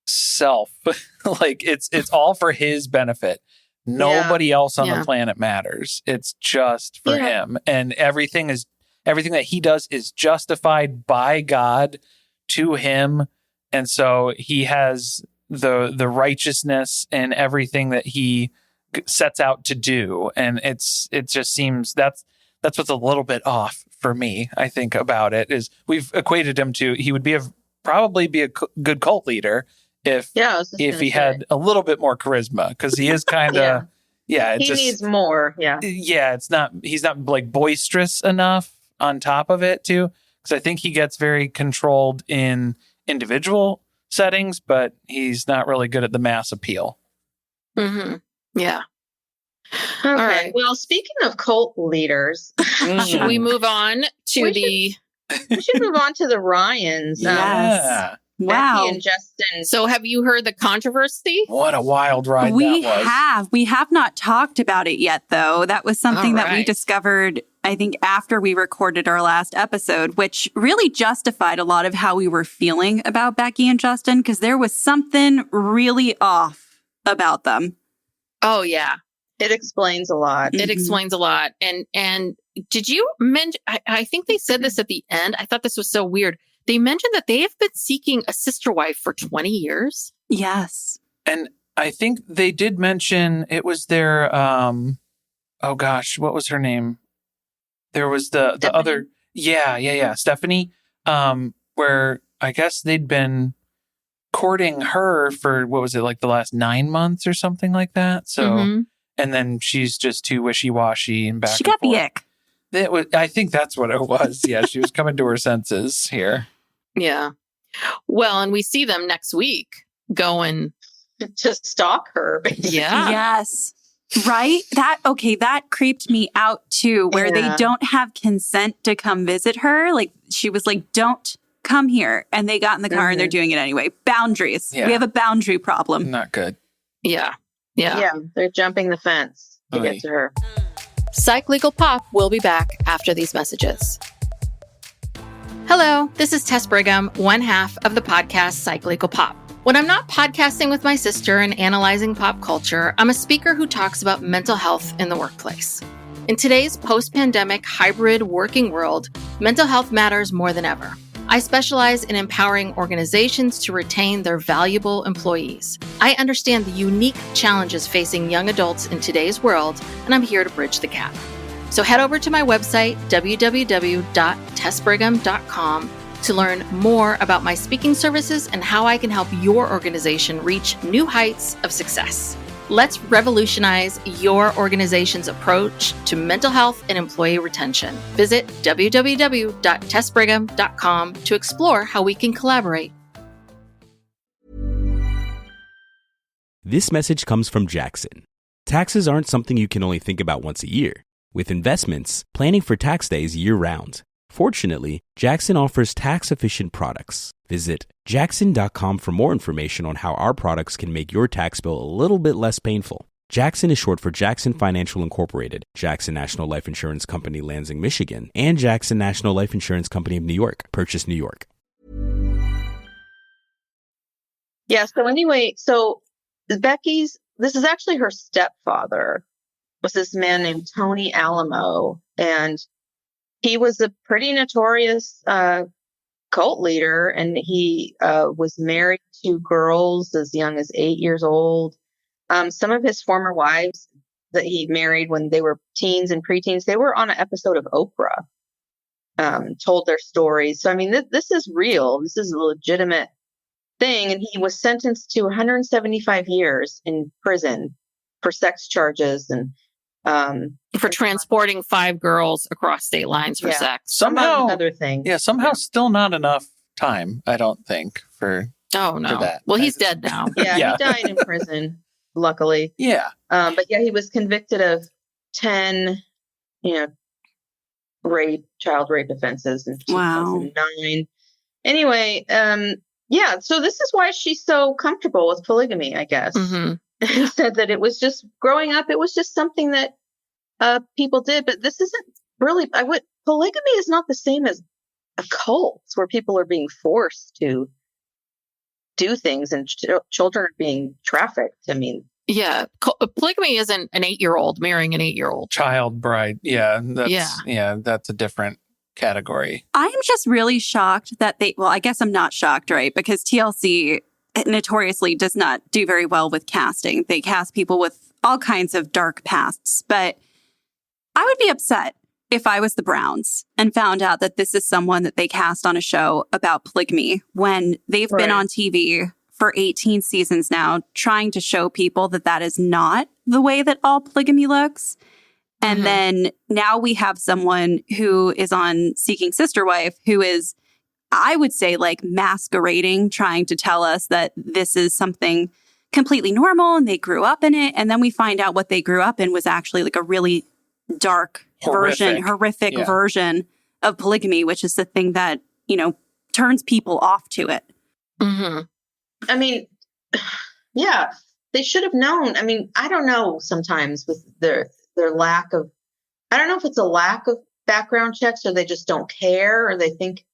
S4: self. Like it's all for his benefit. Nobody else on the planet matters. It's just for him. And everything that he does is justified by God to him. And so he has the righteousness in everything that he sets out to do. And it just seems that's what's a little bit off for me, I think, about it, is we've equated him to, he would probably be a good cult leader if he had a little bit more charisma, because he is kind of, he
S3: needs more.
S4: He's not like boisterous enough on top of it too. Because I think he gets very controlled in individual settings, but he's not really good at the mass appeal.
S2: Mm-hmm. Yeah.
S3: Okay.
S2: All right.
S3: Well, speaking of cult leaders,
S2: Should we move on to
S3: we should move on to the Ryans.
S4: Yeah.
S5: Wow.
S3: Becky and Justin.
S2: So have you heard the controversy?
S4: What a wild ride
S5: We
S4: that was.
S5: have. We have not talked about it yet, though. That was something that we
S2: right.
S5: discovered, I think, after we recorded our last episode, which really justified a lot of how we were feeling about Becky and Justin, because there was something really off about them.
S2: Oh, yeah.
S3: It explains a lot.
S2: It explains a lot. And did you mention, I think they said this at the end. I thought this was so weird. They mentioned that they have been seeking a sister wife for 20 years.
S5: Yes.
S4: And I think they did mention it was their, oh gosh, what was her name? There was the other, Stephanie, where I guess they'd been courting her for, what was it, like the last 9 months or something like that. So, and then she's just too wishy-washy and back
S5: She
S4: and
S5: got the
S4: forth.
S5: ick.
S4: I think that's what it was. Yeah, she was coming to her senses here.
S2: Yeah. Well, and we see them next week going
S3: to stalk her.
S2: Yeah.
S5: Yes. Right? That creeped me out too, where they don't have consent to come visit her. Like she was like, don't come here. And they got in the car and they're doing it anyway. Boundaries.
S4: Yeah.
S5: We have a boundary problem.
S4: Not good.
S2: Yeah. Yeah.
S3: Yeah, they're jumping the fence to get to her.
S2: Psych Legal Pop will be back after these messages. Hello, this is Tess Brigham, one half of the podcast Psych Legal Pop. When I'm not podcasting with my sister and analyzing pop culture, I'm a speaker who talks about mental health in the workplace. In today's post-pandemic hybrid working world, mental health matters more than ever. I specialize in empowering organizations to retain their valuable employees. I understand the unique challenges facing young adults in today's world, and I'm here to bridge the gap. So head over to my website, www.tessbrigham.com, to learn more about my speaking services and how I can help your organization reach new heights of success. Let's revolutionize your organization's approach to mental health and employee retention. Visit www.tessbrigham.com to explore how we can collaborate.
S1: This message comes from Jackson. Taxes aren't something you can only think about once a year. With investments, planning for tax day is year-round. Fortunately, Jackson offers tax-efficient products. Visit jackson.com for more information on how our products can make your tax bill a little bit less painful. Jackson is short for Jackson Financial Incorporated, Jackson National Life Insurance Company, Lansing, Michigan, and Jackson National Life Insurance Company of New York, Purchase, New York.
S3: Yeah, so this is actually her stepfather, was this man named Tony Alamo, and he was a pretty notorious cult leader, and he was married to girls as young as 8 years old. Some of his former wives that he married when they were teens and preteens, they were on an episode of Oprah, told their stories. So, I mean, this is real. This is a legitimate thing. And he was sentenced to 175 years in prison for sex charges and
S2: For transporting 5 girls across state lines for sex.
S4: Somehow,
S3: other thing.
S4: Yeah, somehow still not enough time, I don't think, for
S2: no.
S4: that.
S2: Well, he's dead now.
S3: Yeah,
S4: Yeah.
S3: he died in prison, luckily.
S4: Yeah.
S3: But yeah, he was convicted of 10, child rape offenses in 2009. Anyway, so this is why she's so comfortable with polygamy, I guess. He said that it was just growing up, it was just something that people did, but this isn't really, polygamy is not the same as a cult where people are being forced to do things and children are being trafficked. I mean,
S2: yeah, polygamy isn't an 8-year-old marrying an 8-year-old.
S4: Child bride. Yeah. That's a different category.
S5: I'm just really shocked that I guess I'm not shocked, right? Because TLC notoriously does not do very well with casting. They cast people with all kinds of dark pasts, but I would be upset if I was the Browns and found out that this is someone that they cast on a show about polygamy when they've been on TV for 18 seasons now, trying to show people that that is not the way that all polygamy looks. And then now we have someone who is on Seeking Sister Wife who is, I would say, like masquerading, trying to tell us that this is something completely normal and they grew up in it. And then we find out what they grew up in was actually like a really dark horrific version of polygamy, which is the thing that, turns people off to it.
S2: Mm-hmm.
S3: I mean, yeah, they should have known. I mean, I don't know sometimes with their lack of, I don't know if it's a lack of background checks or they just don't care or they think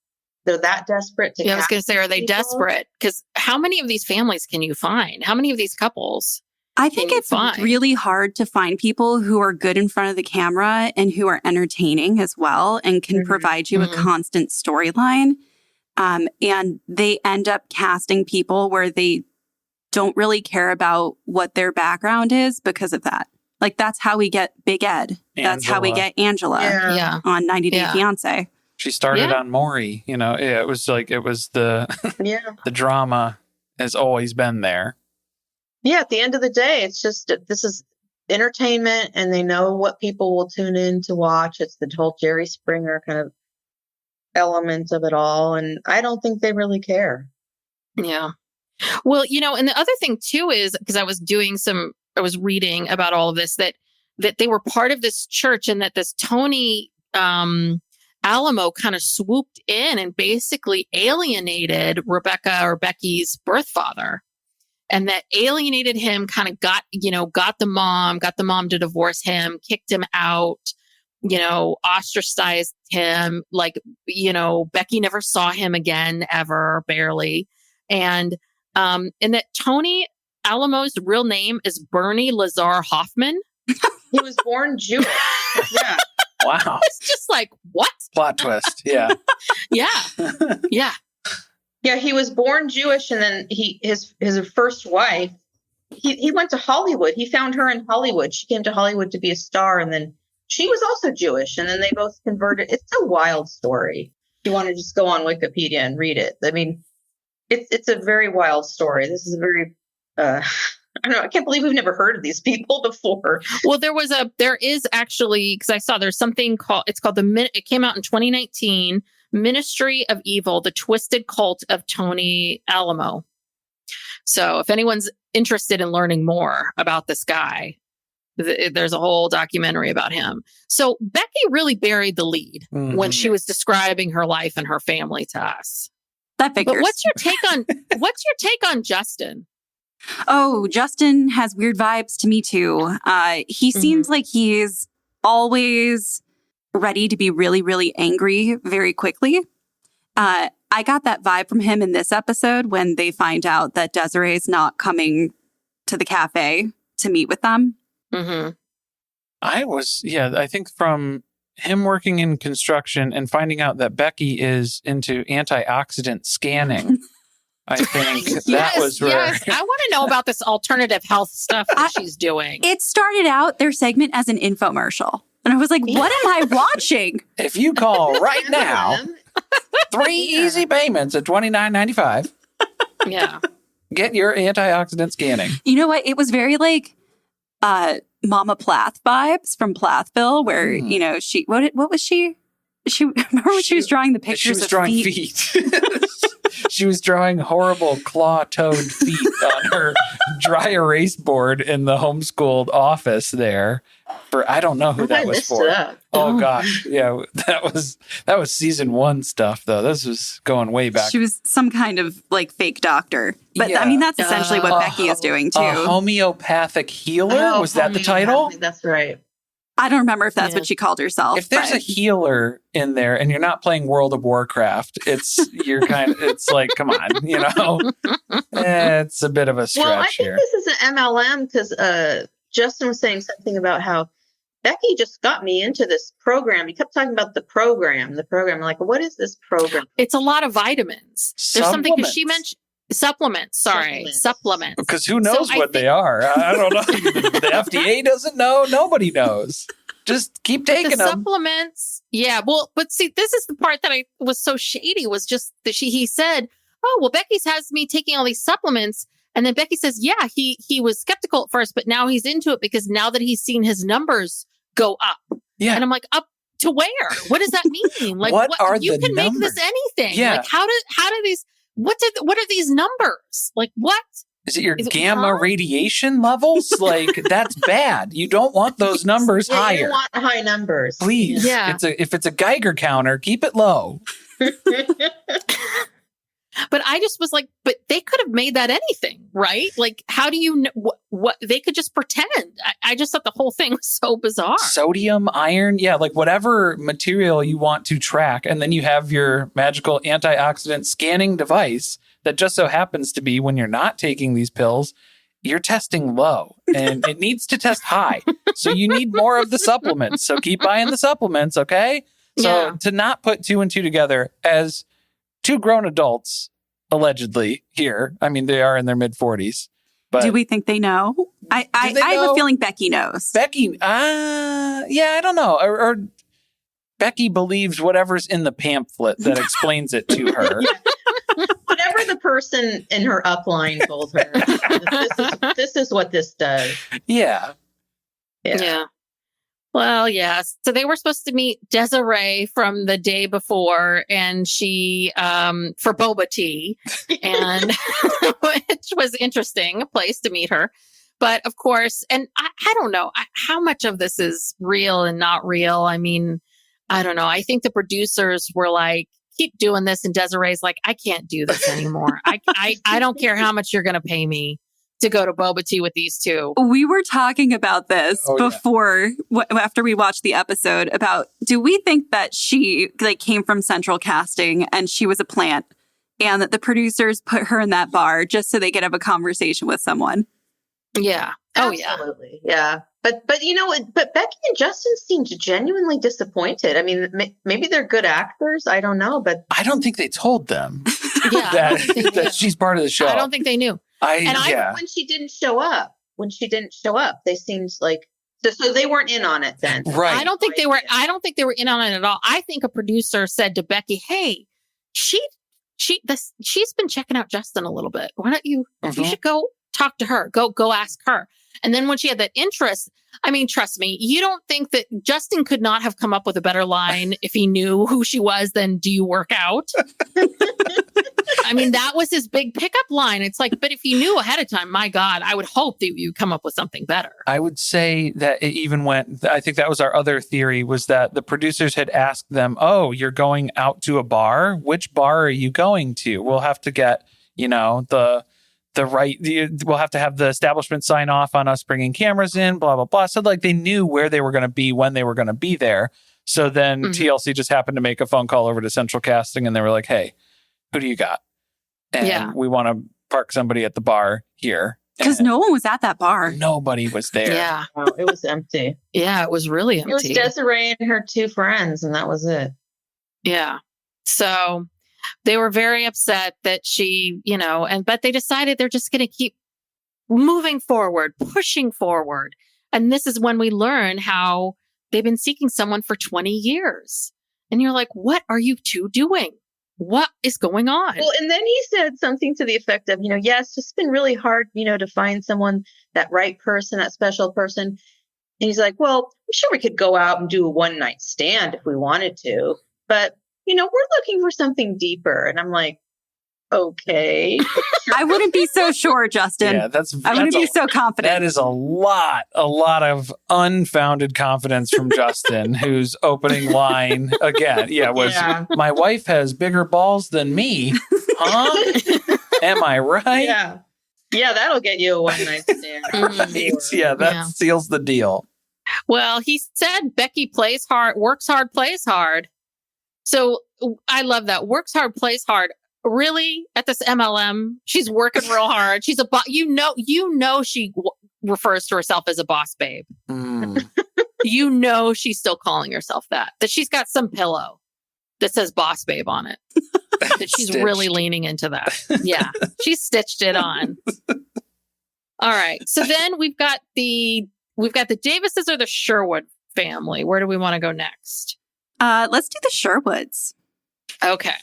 S3: they're that desperate to.
S2: Yeah, I was going to say, are they desperate? Because how many of these families can you find? How many of these couples?
S5: I think it's really hard to find people who are good in front of the camera and who are entertaining as well and can provide you a constant storyline. And they end up casting people where they don't really care about what their background is because of that. Like, that's how we get Big Ed. That's how we get Angela on 90 Day Fiancé.
S4: She started on Maury. It was the the drama has always been there.
S3: Yeah, at the end of the day, it's just, this is entertainment and they know what people will tune in to watch. It's the whole Jerry Springer kind of element of it all. And I don't think they really care.
S2: Yeah. Well, and the other thing too is, because I was reading about all of this, that they were part of this church and that this Tony Alamo kind of swooped in and basically alienated Rebecca or Becky's birth father. And that alienated him, kind of got the mom to divorce him, kicked him out, ostracized him. Like, Becky never saw him again, ever, barely. And that Tony Alamo's real name is Bernie Lazar Hoffman.
S3: He was born Jewish. Yeah.
S4: Wow.
S2: It's just like, what?
S4: Plot twist. Yeah.
S2: Yeah. Yeah.
S3: Yeah, he was born Jewish, and then his first wife, he went to Hollywood. He found her in Hollywood. She came to Hollywood to be a star, and then she was also Jewish, and then they both converted. It's a wild story. If you want to just go on Wikipedia and read it. I mean, it's a very wild story. This is a very I don't know. I can't believe we've never heard of these people before.
S2: Well, there is actually, because I saw there's something it came out in 2019. Ministry of Evil, the Twisted Cult of Tony Alamo. So if anyone's interested in learning more about this guy, there's a whole documentary about him. So Becky really buried the lead when she was describing her life and her family to us.
S5: That figures.
S2: But what's your take on Justin?
S5: Oh, Justin has weird vibes to me too. He seems like he's always ready to be really, really angry very quickly. I got that vibe from him in this episode when they find out that Desiree's not coming to the cafe to meet with them.
S2: Mm-hmm.
S4: I think from him working in construction and finding out that Becky is into antioxidant scanning, I think that was where...
S2: Yes. I want to know about this alternative health stuff that she's doing.
S5: It started out, their segment, as an infomercial. And I was like, what am I watching?
S4: If you call right now, 3 easy payments at $29.95.
S2: Yeah.
S4: Get your antioxidant scanning.
S5: You know what? It was very like Mama Plath vibes from Plathville, where, what was she? Remember when she was drawing the pictures
S4: of feet? She was drawing horrible claw-toed feet on her dry erase board in the homeschooled office there. I don't know who that was for. Oh gosh, yeah, that was season 1 stuff though. This was going way back.
S5: She was some kind of like fake doctor, but I mean that's essentially what Becky is doing too.
S4: A homeopathic healer, was that the title?
S3: That's right.
S5: I don't remember if that's what she called herself.
S4: If there's a healer in there and you're not playing World of Warcraft, it's like, come on, it's a bit of a stretch
S3: here. Well, I think
S4: here.
S3: this is an MLM because Justin was saying something about how Becky just got me into this program. He kept talking about the program. I'm like, what is this program?
S2: It's a lot of vitamins. There's something because she mentioned supplements. Supplements.
S4: Because who knows what they are? I don't know. The FDA doesn't know. Nobody knows. Just keep taking them.
S2: Supplements. Yeah. Well, but see, this is the part that was so shady was just that he said, oh, well, Becky's has me taking all these supplements. And then Becky says, yeah, he was skeptical at first, but now he's into it because now that he's seen his numbers go up. Yeah. And I'm like, up to where? What does that mean? Like, what are you can numbers? Make this anything.
S4: Yeah.
S2: Like, how do these, what are these numbers? Like, what?
S4: Is it your gamma radiation levels? Like, that's bad. You don't want those numbers higher.
S3: You don't want high numbers.
S4: Please.
S2: Yeah.
S4: If it's a Geiger counter, keep it low.
S2: But I just was like, but they could have made that anything, right? Like, how do you know what they could just pretend? I just thought the whole thing was so bizarre.
S4: Sodium, iron, yeah, like whatever material you want to track. And then you have your magical antioxidant scanning device that just so happens to be when you're not taking these pills, you're testing low and it needs to test high. So you need more of the supplements. So keep buying the supplements, okay? So to not put two and two together as two grown adults, allegedly here. I mean, they are in their mid 40s. But
S5: do we think they know? I have a feeling Becky knows.
S4: Becky, yeah, I don't know. Or Becky believes whatever's in the pamphlet that explains it to her.
S3: Whatever the person in her upline told her, this is what this does.
S4: Yeah.
S2: Well, yeah. So they were supposed to meet Desiree from the day before, and she for boba tea, and which was interesting, a place to meet her. But of course, and I don't know how much of this is real and not real. I mean, I don't know. I think the producers were like, keep doing this. And Desiree's like, I can't do this anymore. I don't care how much you're going to pay me to go to boba tea with these two.
S5: We were talking about this before, after we watched the episode, about, do we think that she came from Central Casting and she was a plant and that the producers put her in that bar just so they could have a conversation with someone?
S2: Yeah.
S3: Absolutely. Yeah. But Becky and Justin seemed genuinely disappointed. I mean, maybe they're good actors. I don't know, but
S4: I don't think they told them
S2: that
S4: she's part of the show.
S2: I don't think they knew.
S3: When she didn't show up, they seemed like so they weren't in on it then.
S4: Right.
S2: I don't think they were in on it at all. I think a producer said to Becky, "Hey, she's been checking out Justin a little bit. Why don't you should go talk to her. Go ask her." And then when she had that interest, I mean, trust me, you don't think that Justin could not have come up with a better line if he knew who she was than, "Do you work out?" I mean, that was his big pickup line. It's like, but if you knew ahead of time, my God, I would hope that you come up with something better.
S4: I would say that it even went, I think that was our other theory, was that the producers had asked them, "Oh, you're going out to a bar? Which bar are you going to? We'll have to get, we'll have to have the establishment sign off on us bringing cameras in, blah, blah, blah." So they knew where they were going to be when they were going to be there. So then TLC just happened to make a phone call over to Central Casting and they were like, "Hey, who do you got? And we want to park somebody at the bar here."
S5: Because no one was at that bar.
S4: Nobody was there.
S2: Yeah.
S3: Oh, it was empty.
S2: Yeah, it was really empty.
S3: It was Desiree and her two friends, and that was it.
S2: Yeah. So they were very upset that she, but they decided they're just going to keep moving forward, pushing forward. And this is when we learn how they've been seeking someone for 20 years. And you're like, what are you two doing? What is going on?
S3: Well, and then he said something to the effect of, it's just been really hard, to find someone, that right person, that special person. And he's like, well, I'm sure we could go out and do a one night stand if we wanted to. But, we're looking for something deeper. And I'm like, okay.
S5: I wouldn't be so sure, Justin.
S4: Yeah,
S5: I wouldn't be so confident.
S4: That is a lot of unfounded confidence from Justin, whose opening line again, was, "My wife has bigger balls than me." Huh? Am I right?
S3: Yeah. Yeah, that'll get you a one night stand.
S4: Right. Yeah, that seals the deal.
S2: Well, he said Becky plays hard, works hard, plays hard. So I love that. Works hard, plays hard. Really, at this MLM, she's working real hard. She's a boss. She refers to herself as a boss babe. She's still calling herself that she's got some pillow that says boss babe on it. That she's really leaning into that. Yeah, she's stitched it on. All right. So then we've got the Davises or the Sherwood family. Where do we want to go next?
S5: Let's do the Sherwoods.
S2: Okay.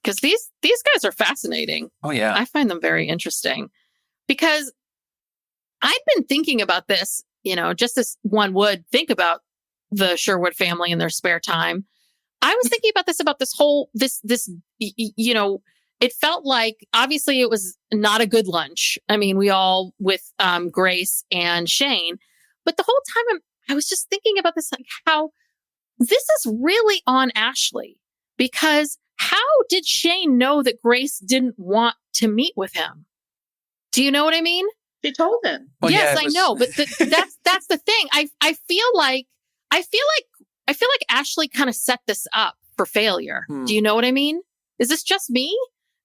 S2: Because these guys are fascinating.
S4: Oh, yeah.
S2: I find them very interesting because I've been thinking about this, just as one would think about the Sherwood family in their spare time. I was thinking about this whole, it felt like, obviously it was not a good lunch. I mean, we all with Grace and Shane, but the whole time I was just thinking about this, like how this is really on Ashley, because how did Shane know that Grace didn't want to meet with him? Do you know what I mean?
S3: She told him.
S4: Well,
S2: yes,
S4: yeah,
S2: I know, but that's the thing. I feel like Ashley kind of set this up for failure. Do you know what I mean? Is this just me?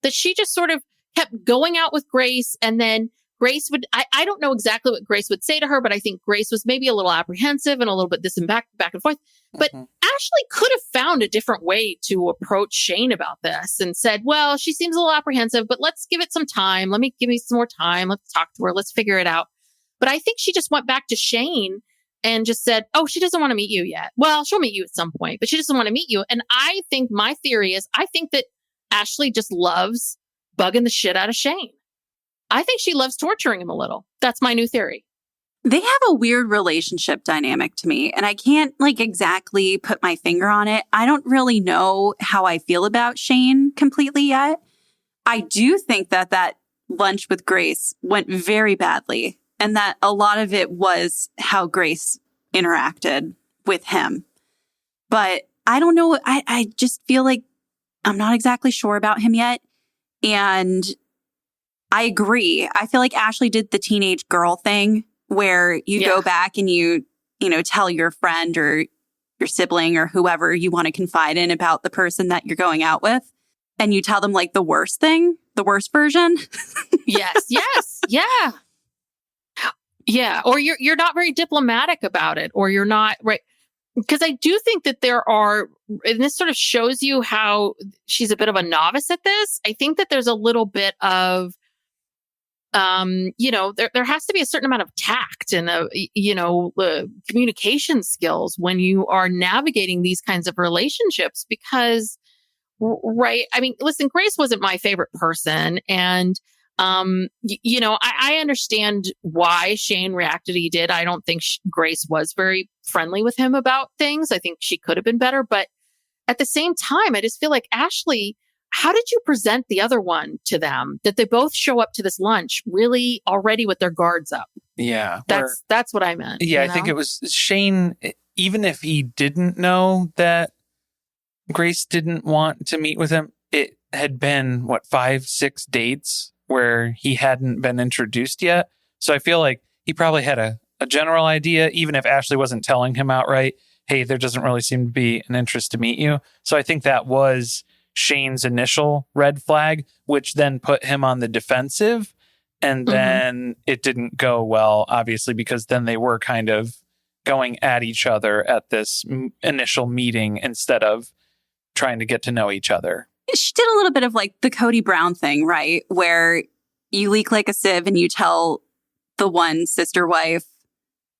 S2: That she just sort of kept going out with Grace, and then Grace would, I don't know exactly what Grace would say to her, but I think Grace was maybe a little apprehensive and a little bit this and back and forth. But Ashley could have found a different way to approach Shane about this and said, well, she seems a little apprehensive, but let's give it some time. Give me some more time. Let's talk to her. Let's figure it out. But I think she just went back to Shane and just said, oh, she doesn't want to meet you yet. Well, she'll meet you at some point, but she doesn't want to meet you. And I think my theory is, I think that Ashley just loves bugging the shit out of Shane. I think she loves torturing him a little. That's my new theory.
S5: They have a weird relationship dynamic to me, and I can't exactly put my finger on it. I don't really know how I feel about Shane completely yet. I do think that lunch with Grace went very badly, and that a lot of it was how Grace interacted with him. But I don't know. I just feel like I'm not exactly sure about him yet. And I agree. I feel like Ashley did the teenage girl thing where you go back and you tell your friend or your sibling or whoever you want to confide in about the person that you're going out with. And you tell them the worst thing, the worst version.
S2: Yes. Yeah. Yeah. Or you're not very diplomatic about it, or you're not right. Because I do think that there are, and this sort of shows you how she's a bit of a novice at this. I think that there's a little bit of, there has to be a certain amount of tact and, communication skills when you are navigating these kinds of relationships because, right. I mean, listen, Grace wasn't my favorite person. And, I understand why Shane reacted he did. I don't think Grace was very friendly with him about things. I think she could have been better. But at the same time, I just feel like, Ashley, how did you present the other one to them? That they both show up to this lunch really already with their guards up.
S4: Yeah.
S2: That's what I meant.
S4: Yeah, I think it was Shane, even if he didn't know that Grace didn't want to meet with him, it had been, 5-6 dates where he hadn't been introduced yet. So I feel like he probably had a general idea, even if Ashley wasn't telling him outright, hey, there doesn't really seem to be an interest to meet you. So I think that was Shane's initial red flag, which then put him on the defensive. And then it didn't go well, obviously, because then they were kind of going at each other at this initial meeting instead of trying to get to know each other.
S5: She did a little bit of the Cody Brown thing, right? Where you leak like a sieve and you tell the one sister wife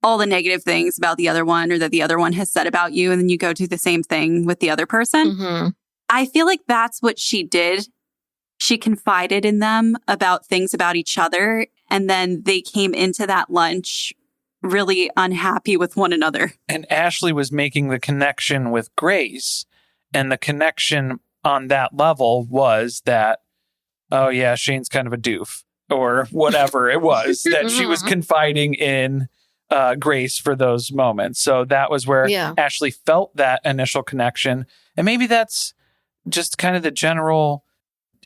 S5: all the negative things about the other one or that the other one has said about you. And then you go do the same thing with the other person. I feel like that's what she did. She confided in them about things about each other. And then they came into that lunch really unhappy with one another.
S4: And Ashley was making the connection with Grace. And the connection on that level was that, oh yeah, Shane's kind of a doof or whatever it was that she was confiding in Grace for those moments. So that was where Ashley felt that initial connection. And maybe that's just kind of the general,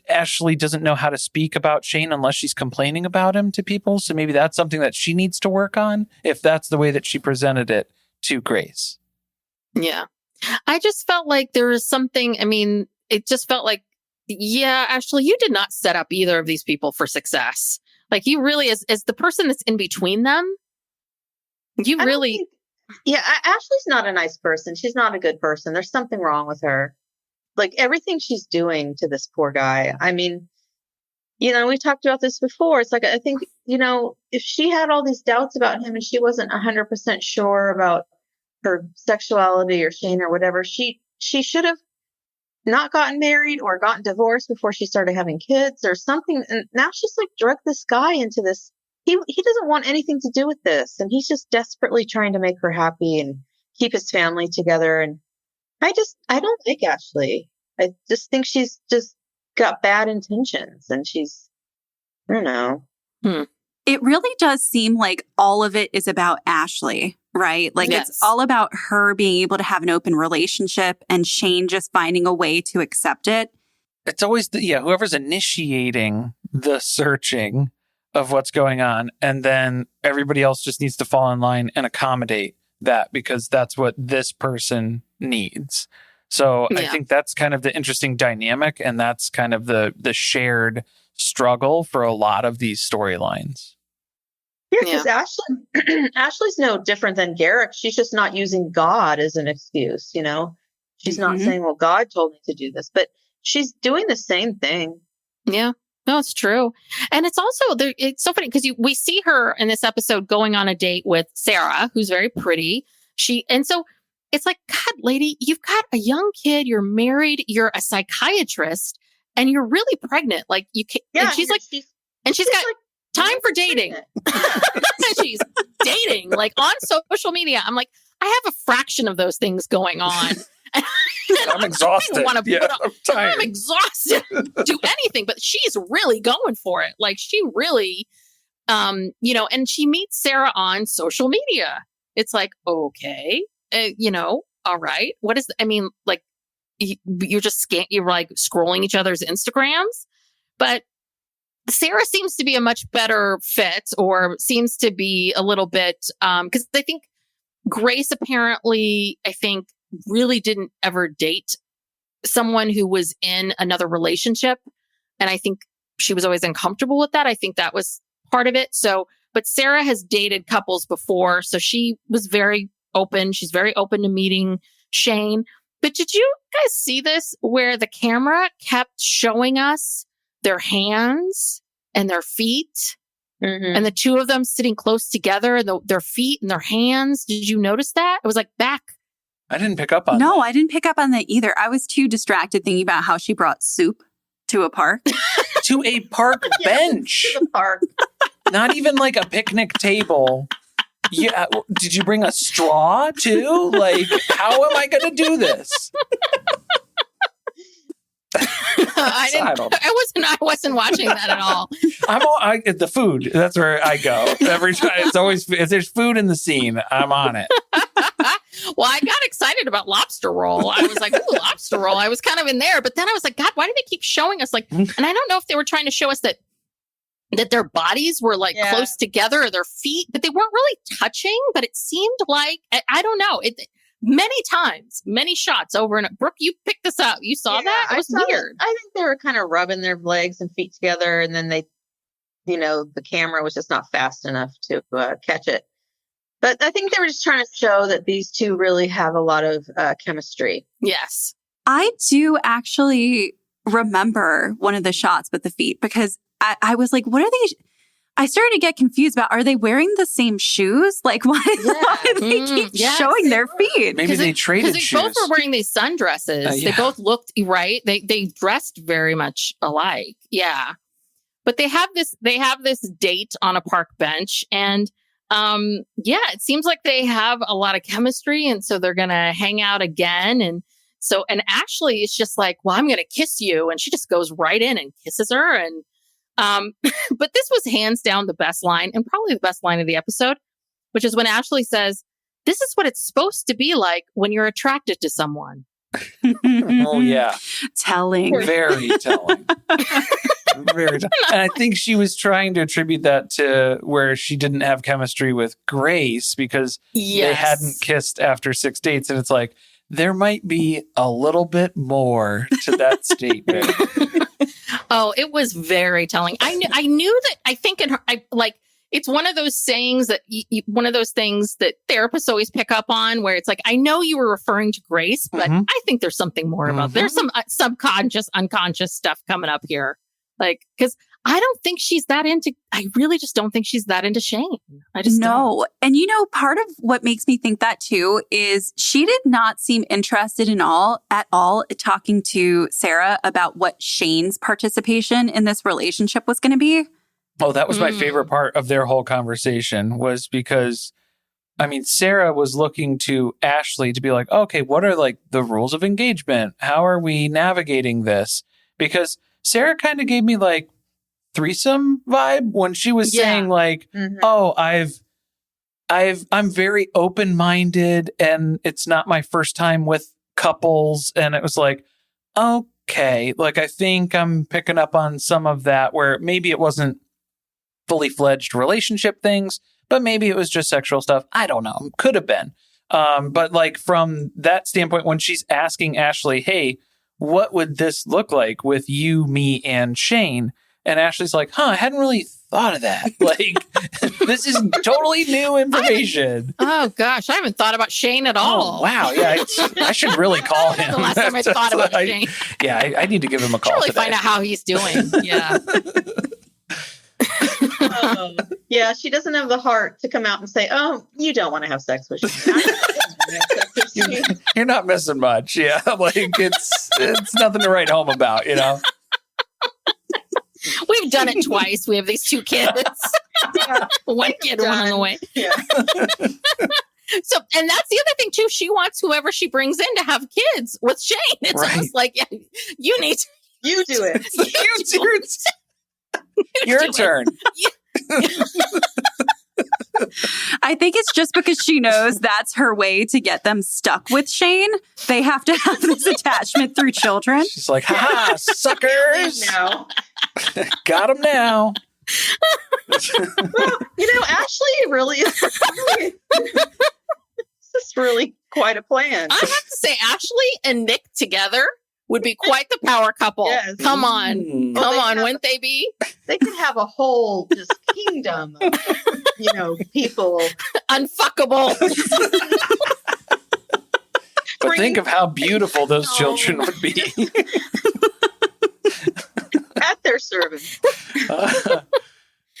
S4: Ashley doesn't know how to speak about Shane unless she's complaining about him to people. So maybe that's something that she needs to work on if that's the way that she presented it to Grace.
S2: Yeah. I just felt like there was something, it just felt like, yeah, Ashley, you did not set up either of these people for success. You really, as the person that's in between them, you really...
S3: Ashley's not a nice person. She's not a good person. There's something wrong with her. Everything she's doing to this poor guy. We talked about this before. It's I think, if she had all these doubts about him and she wasn't 100% sure about her sexuality or Shane or whatever, she should have not gotten married or gotten divorced before she started having kids or something. And now she's drugged this guy into this. He doesn't want anything to do with this. And he's just desperately trying to make her happy and keep his family together. And I don't like Ashley. I just think she's just got bad intentions and she's, I don't know.
S5: It really does seem like all of it is about Ashley, right? Like
S2: Yes.
S5: it's all about her being able to have an open relationship and Shane just finding a way to accept it.
S4: It's always whoever's initiating the searching of what's going on, and then everybody else just needs to fall in line and accommodate that because that's what this person needs. So I think that's kind of the interesting dynamic, and that's kind of the shared struggle for a lot of these storylines.
S3: Yeah, because Ashley's no different than Garrick. She's just not using God as an excuse, you know? She's not saying, well, God told me to do this, but she's doing the same thing.
S2: Yeah. No, it's true. And it's also, it's so funny because we see her in this episode going on a date with Sara, who's very pretty. And so it's like, God, lady, you've got a young kid, you're married, you're a psychiatrist, and you're really pregnant. Like you can, and she's got like, time for dating. She's dating like on social media. I'm like, I have a fraction of those things going on.
S4: I'm exhausted.
S2: I'm exhausted. Do anything, but she's really going for it. Like she really, and she meets Sara on social media. It's like, okay, all right. What is? Like you're just you're like scrolling each other's Instagrams, but Sara seems to be a much better fit, or seems to be a little bit because I think Grace apparently, really didn't ever date someone who was in another relationship. And I think she was always uncomfortable with that. I think that was part of it. So, but Sara has dated couples before. So she was very open. She's very open to meeting Shane. But did you guys see this where the camera kept showing us their hands and their feet? And the two of them sitting close together, and their feet and their hands. Did you notice that? It was like back.
S4: I didn't pick up on that.
S5: No, I didn't pick up on that either. I was too distracted thinking about how she brought soup to a park.
S4: To a park bench.
S3: To the park.
S4: Not even like a picnic table. Yeah. Did you bring a straw too? Like, how am I going to do this?
S2: I wasn't watching that at all.
S4: The food. That's where I go every time. It's always, if there's food in the scene, I'm on it.
S2: Well, I got excited about lobster roll. I was like, ooh, lobster roll. I was kind of in there, but then I was like, God, why do they keep showing us and I don't know if they were trying to show us that their bodies were like close together, or their feet, but they weren't really touching. But it seemed like, I don't know. Many times, many shots over and Brooke, you picked this up. You saw that? It was weird.
S3: I think they were kind of rubbing their legs and feet together, and then they, the camera was just not fast enough to catch it. But I think they were just trying to show that these two really have a lot of chemistry.
S2: Yes.
S5: I do actually remember one of the shots with the feet, because I was like, what are they? I started to get confused about, are they wearing the same shoes? Like, why do they keep showing their feet?
S4: Maybe they traded shoes.
S2: Both were wearing these sundresses. They both looked, right? They dressed very much alike. Yeah. But they have this date on a park bench, and it seems like they have a lot of chemistry, and so they're going to hang out again. And Ashley is just like, well, I'm going to kiss you. And she just goes right in and kisses her. And but this was hands down the best line, and probably the best line of the episode, which is when Ashley says, this is what it's supposed to be like when you're attracted to someone.
S4: Oh, yeah.
S5: Telling.
S4: Very telling. Very telling. And I think she was trying to attribute that to where she didn't have chemistry with Grace, because they hadn't kissed after 6 dates. And it's like, there might be a little bit more to that statement.
S2: Oh, it was very telling. I knew that. I think it's one of those sayings that one of those things that therapists always pick up on, where it's like, I know you were referring to Grace, but I think there's something more about. There's some subconscious, unconscious stuff coming up here, like, because I don't think she's that into. I really just don't think she's that into Shane. I just don't.
S5: And part of what makes me think that too is she did not seem interested at all talking to Sara about what Shane's participation in this relationship was going to be.
S4: Oh, that was my favorite part of their whole conversation, was because, Sara was looking to Ashley to be like, okay, what are like the rules of engagement? How are we navigating this? Because Sara kind of gave me like threesome vibe when she was saying like, oh, I'm very open-minded and it's not my first time with couples. And it was like, okay, like I think I'm picking up on some of that where maybe it wasn't fully fledged relationship things, but maybe it was just sexual stuff. I don't know. Could have been. But like from that standpoint, when she's asking Ashley, hey, what would this look like with you, me, and Shane? And Ashley's like, I hadn't really thought of that. Like, this is totally new information.
S2: Oh, gosh. I haven't thought about Shane at all.
S4: Oh, wow. Yeah, I should really call him.
S2: The last time I thought about Shane.
S4: Yeah, I need to give him a call.
S2: Really find out how he's doing. Yeah.
S3: Yeah, she doesn't have the heart to come out and say, oh, you don't want to have sex with Shane.
S4: You're not missing much. Yeah, like it's nothing to write home about, you know?
S2: We've done it twice. We have these 2 kids. One kid, one on the way.
S3: Yeah.
S2: So, and that's the other thing too. She wants whoever she brings in to have kids with Shane. It's almost like, yeah, you need to.
S3: You do it.
S4: Your turn.
S5: I think it's just because she knows that's her way to get them stuck with Shane. They have to have this attachment through children.
S4: She's like, ha, suckers.
S3: No.
S4: Got them now.
S3: Well, Ashley really is. This is really quite a plan.
S2: I have to say, Ashley and Nick together would be quite the power couple.
S3: Yes.
S2: Come on.
S3: Well,
S2: Come on, wouldn't they be?
S3: They could have a whole just kingdom of, people.
S2: Unfuckable.
S4: But think of how beautiful those children would be.
S3: At their service.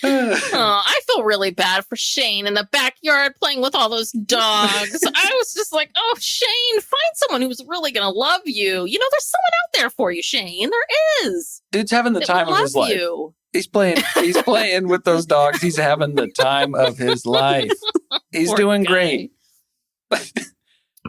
S2: I feel really bad for Shane in the backyard playing with all those dogs. I was just like, oh, Shane, find someone who's really going to love you. There's someone out there for you, Shane. There is.
S4: Dude's having the time of his life. He's playing with those dogs. He's having the time of his life. He's
S2: Poor
S4: doing
S2: guy.
S4: great.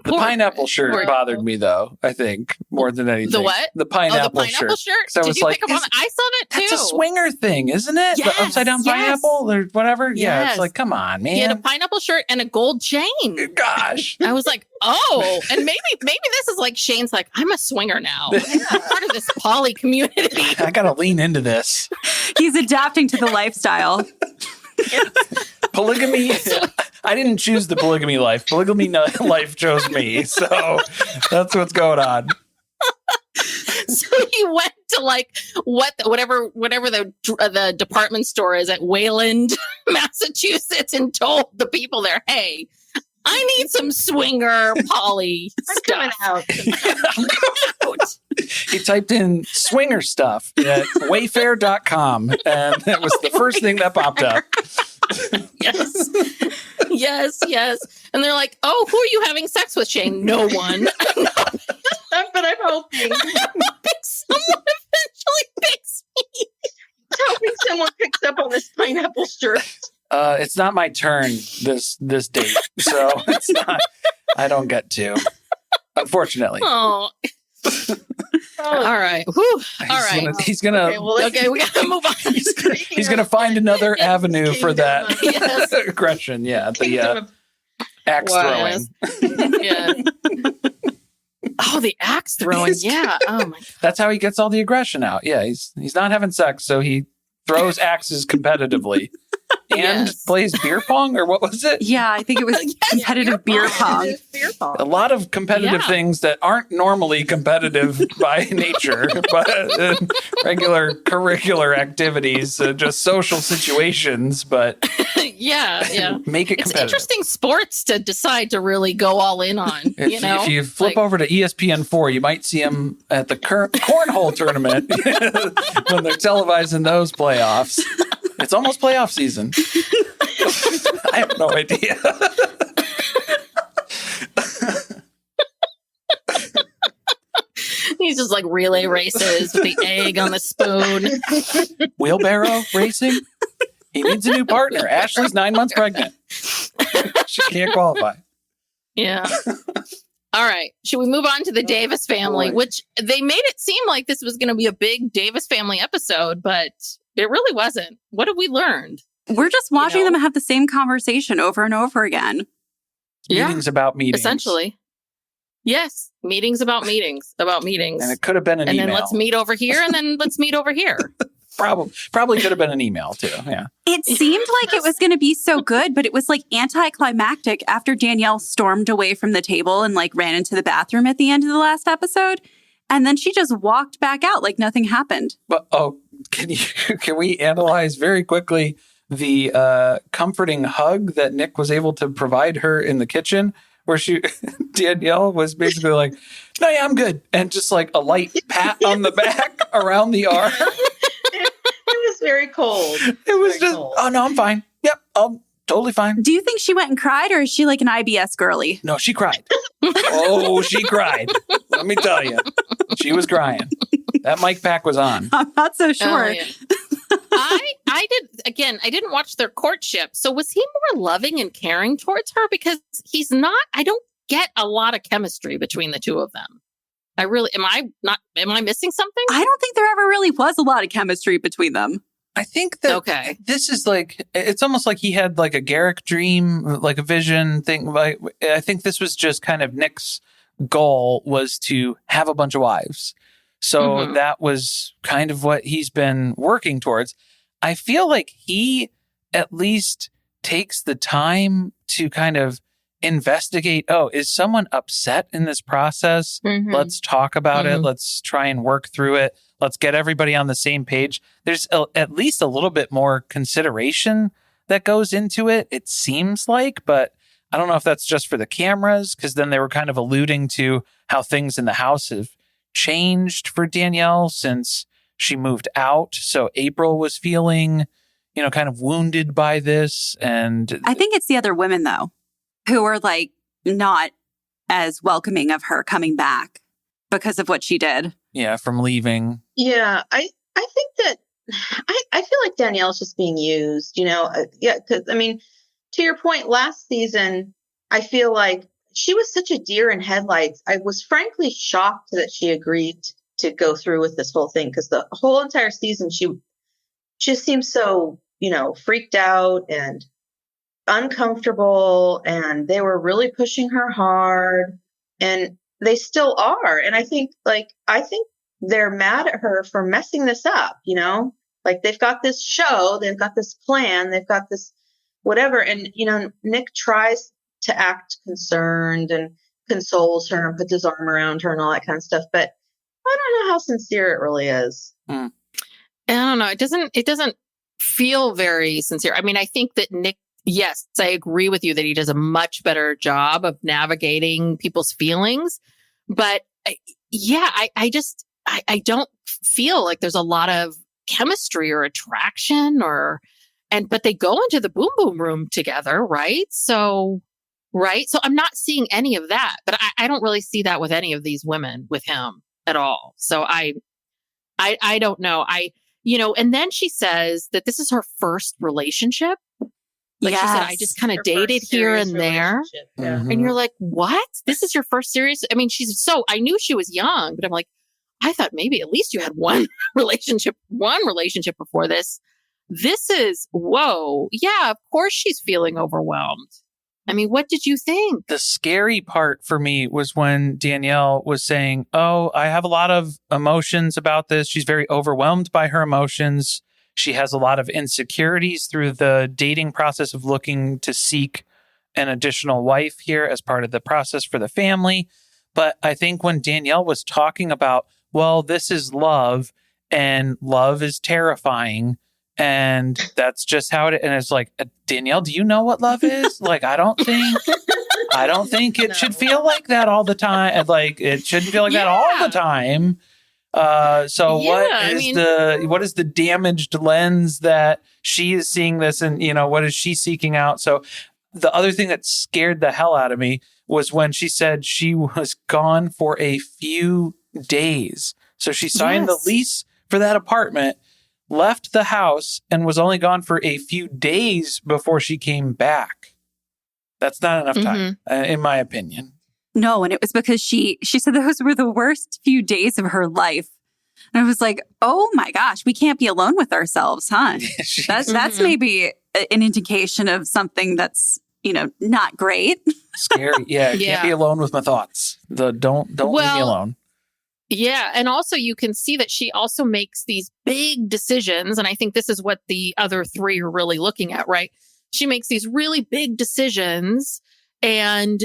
S4: The pineapple shirt bothered me, though, I think, more than anything.
S2: The what?
S4: The pineapple
S2: the pineapple shirt?
S4: So
S2: Did you pick up on that? I saw that, too.
S4: That's a swinger thing, isn't it?
S2: Yes,
S4: the upside-down pineapple or whatever?
S2: Yes.
S4: Yeah, it's like, come on, man.
S2: He had a pineapple shirt and a gold chain.
S4: Gosh.
S2: I was like, oh. And maybe this is like Shane's like, I'm a swinger now. I'm part of this poly community.
S4: I got to lean into this.
S5: He's adapting to the lifestyle.
S4: Polygamy. I didn't choose the polygamy life. Polygamy life chose me. So that's what's going on.
S2: So he went to like whatever the department store is at Wayland, Massachusetts, and told the people there, hey, I need some swinger poly
S3: Coming
S2: stuff.
S3: out.
S4: He typed in swinger stuff at wayfair.com, and that was the first thing that popped up.
S2: Yes. And they're like, oh, who are you having sex with, Shane? No one.
S3: But I'm hoping.
S2: Someone eventually picks me.
S3: I'm hoping someone picks up on this pineapple shirt.
S4: It's not my turn this date, so it's not. I don't get to, unfortunately.
S2: Oh. All right. Whew. All right.
S4: He's gonna.
S2: Okay, we gotta move on.
S4: He's gonna find another avenue for that
S2: Yes.
S4: aggression. Yeah, the axe throwing.
S2: Yeah. Oh, the axe throwing. Yeah. Oh my God.
S4: That's how he gets all the aggression out. Yeah, he's not having sex, so he throws axes competitively. And plays beer pong, or what was it?
S5: Yeah, I think it was competitive beer pong.
S4: A lot of competitive things that aren't normally competitive by nature, but regular curricular activities, just social situations, but
S2: yeah.
S4: Make it competitive.
S2: It's interesting sports to decide to really go all in on.
S4: If you flip over to ESPN4, you might see them at the cornhole tournament when they're televising those playoffs. It's almost playoff season. I have no idea.
S2: He's just like relay races with the egg on the spoon.
S4: Wheelbarrow racing? He needs a new partner. Ashley's 9 months pregnant. She can't qualify.
S2: Yeah. All right. Should we move on to the Davis family, which they made it seem like this was going to be a big Davis family episode, but it really wasn't. What have we learned?
S5: We're just watching them have the same conversation over and over again.
S4: Meetings about meetings.
S2: Essentially. Yes. Meetings about meetings.
S4: And it could have been an email.
S2: And then let's meet over here and then let's meet over here.
S4: Probably could have been an email too. Yeah.
S5: It seemed like it was going to be so good, but it was like anticlimactic after Danielle stormed away from the table and like ran into the bathroom at the end of the last episode. And then she just walked back out like nothing happened.
S4: But can we analyze very quickly the comforting hug that Nick was able to provide her in the kitchen, where Danielle was basically like, "No, yeah, I'm good," and just like a light pat on the back around the arm.
S3: It was very cold.
S4: It was just, cold. Oh no, I'm fine. Yep, I'm totally fine.
S5: Do you think she went and cried, or is she like an IBS girly?
S4: No, she cried. Oh, she cried. Let me tell you, she was crying. That mic pack was on.
S5: I'm not so sure.
S2: Yeah. I didn't watch their courtship. So was he more loving and caring towards her? Because he's not, I don't get a lot of chemistry between the two of them. Am I missing something?
S5: I don't think there ever really was a lot of chemistry between them.
S4: I think that this is like, it's almost like he had like a Garrick dream, like a vision thing. Like, I think this was just kind of Nick's goal, was to have a bunch of wives. So that was kind of what he's been working towards. I feel like he at least takes the time to kind of investigate, is someone upset in this process? Let's talk about it. Let's try and work through it. Let's get everybody on the same page. There's at least a little bit more consideration that goes into it, it seems like, but I don't know if that's just for the cameras, because then they were kind of alluding to how things in the house have changed for Danielle since she moved out. So April was feeling, kind of wounded by this. And
S5: I think it's the other women, though, who are like not as welcoming of her coming back because of what she did.
S4: Yeah, from leaving.
S3: Yeah, I think that I feel like Danielle's just being used, because to your point, last season, I feel like she was such a deer in headlights. I was frankly shocked that she agreed to go through with this whole thing, because the whole entire season, she just seemed so, freaked out and uncomfortable, and they were really pushing her hard, and they still are. And I think they're mad at her for messing this up, like they've got this show, they've got this plan, they've got this whatever. And, Nick tries to act concerned and consoles her and puts his arm around her and all that kind of stuff. But I don't know how sincere it really is.
S2: I don't know. It doesn't feel very sincere. I think that Nick, yes, I agree with you that he does a much better job of navigating people's feelings. But I don't feel like there's a lot of chemistry or attraction but they go into the boom boom room together, right? So I'm not seeing any of that, but I don't really see that with any of these women with him at all. So I don't know. And then she says that this is her first relationship. Like she said, I just kind of dated here and there.
S3: Yeah.
S2: And you're like, what? This is your first serious? I knew she was young, but I'm like, I thought maybe at least you had one relationship before this. This is, whoa. Yeah, of course she's feeling overwhelmed. What did you think?
S4: The scary part for me was when Danielle was saying, I have a lot of emotions about this. She's very overwhelmed by her emotions. She has a lot of insecurities through the dating process of looking to seek an additional wife here as part of the process for the family. But I think when Danielle was talking about, this is love, and love is terrifying, and that's just how it is. And it's like, Danielle, do you know what love is? Like, I don't think it should feel like that all the time. Like, it shouldn't feel like that all the time. What is the damaged lens that she is seeing this, and, what is she seeking out? So the other thing that scared the hell out of me was when she said she was gone for a few days. So she signed the lease for that apartment, left the house, and was only gone for a few days before she came back. That's not enough time, in my opinion.
S5: No, and it was because she said those were the worst few days of her life. And I was like, oh my gosh, we can't be alone with ourselves, huh? That's maybe an indication of something that's, not great.
S4: Scary. Yeah, I can't be alone with my thoughts. Don't leave me alone.
S2: Yeah. And also you can see that she also makes these big decisions. And I think this is what the other three are really looking at, right? She makes these really big decisions and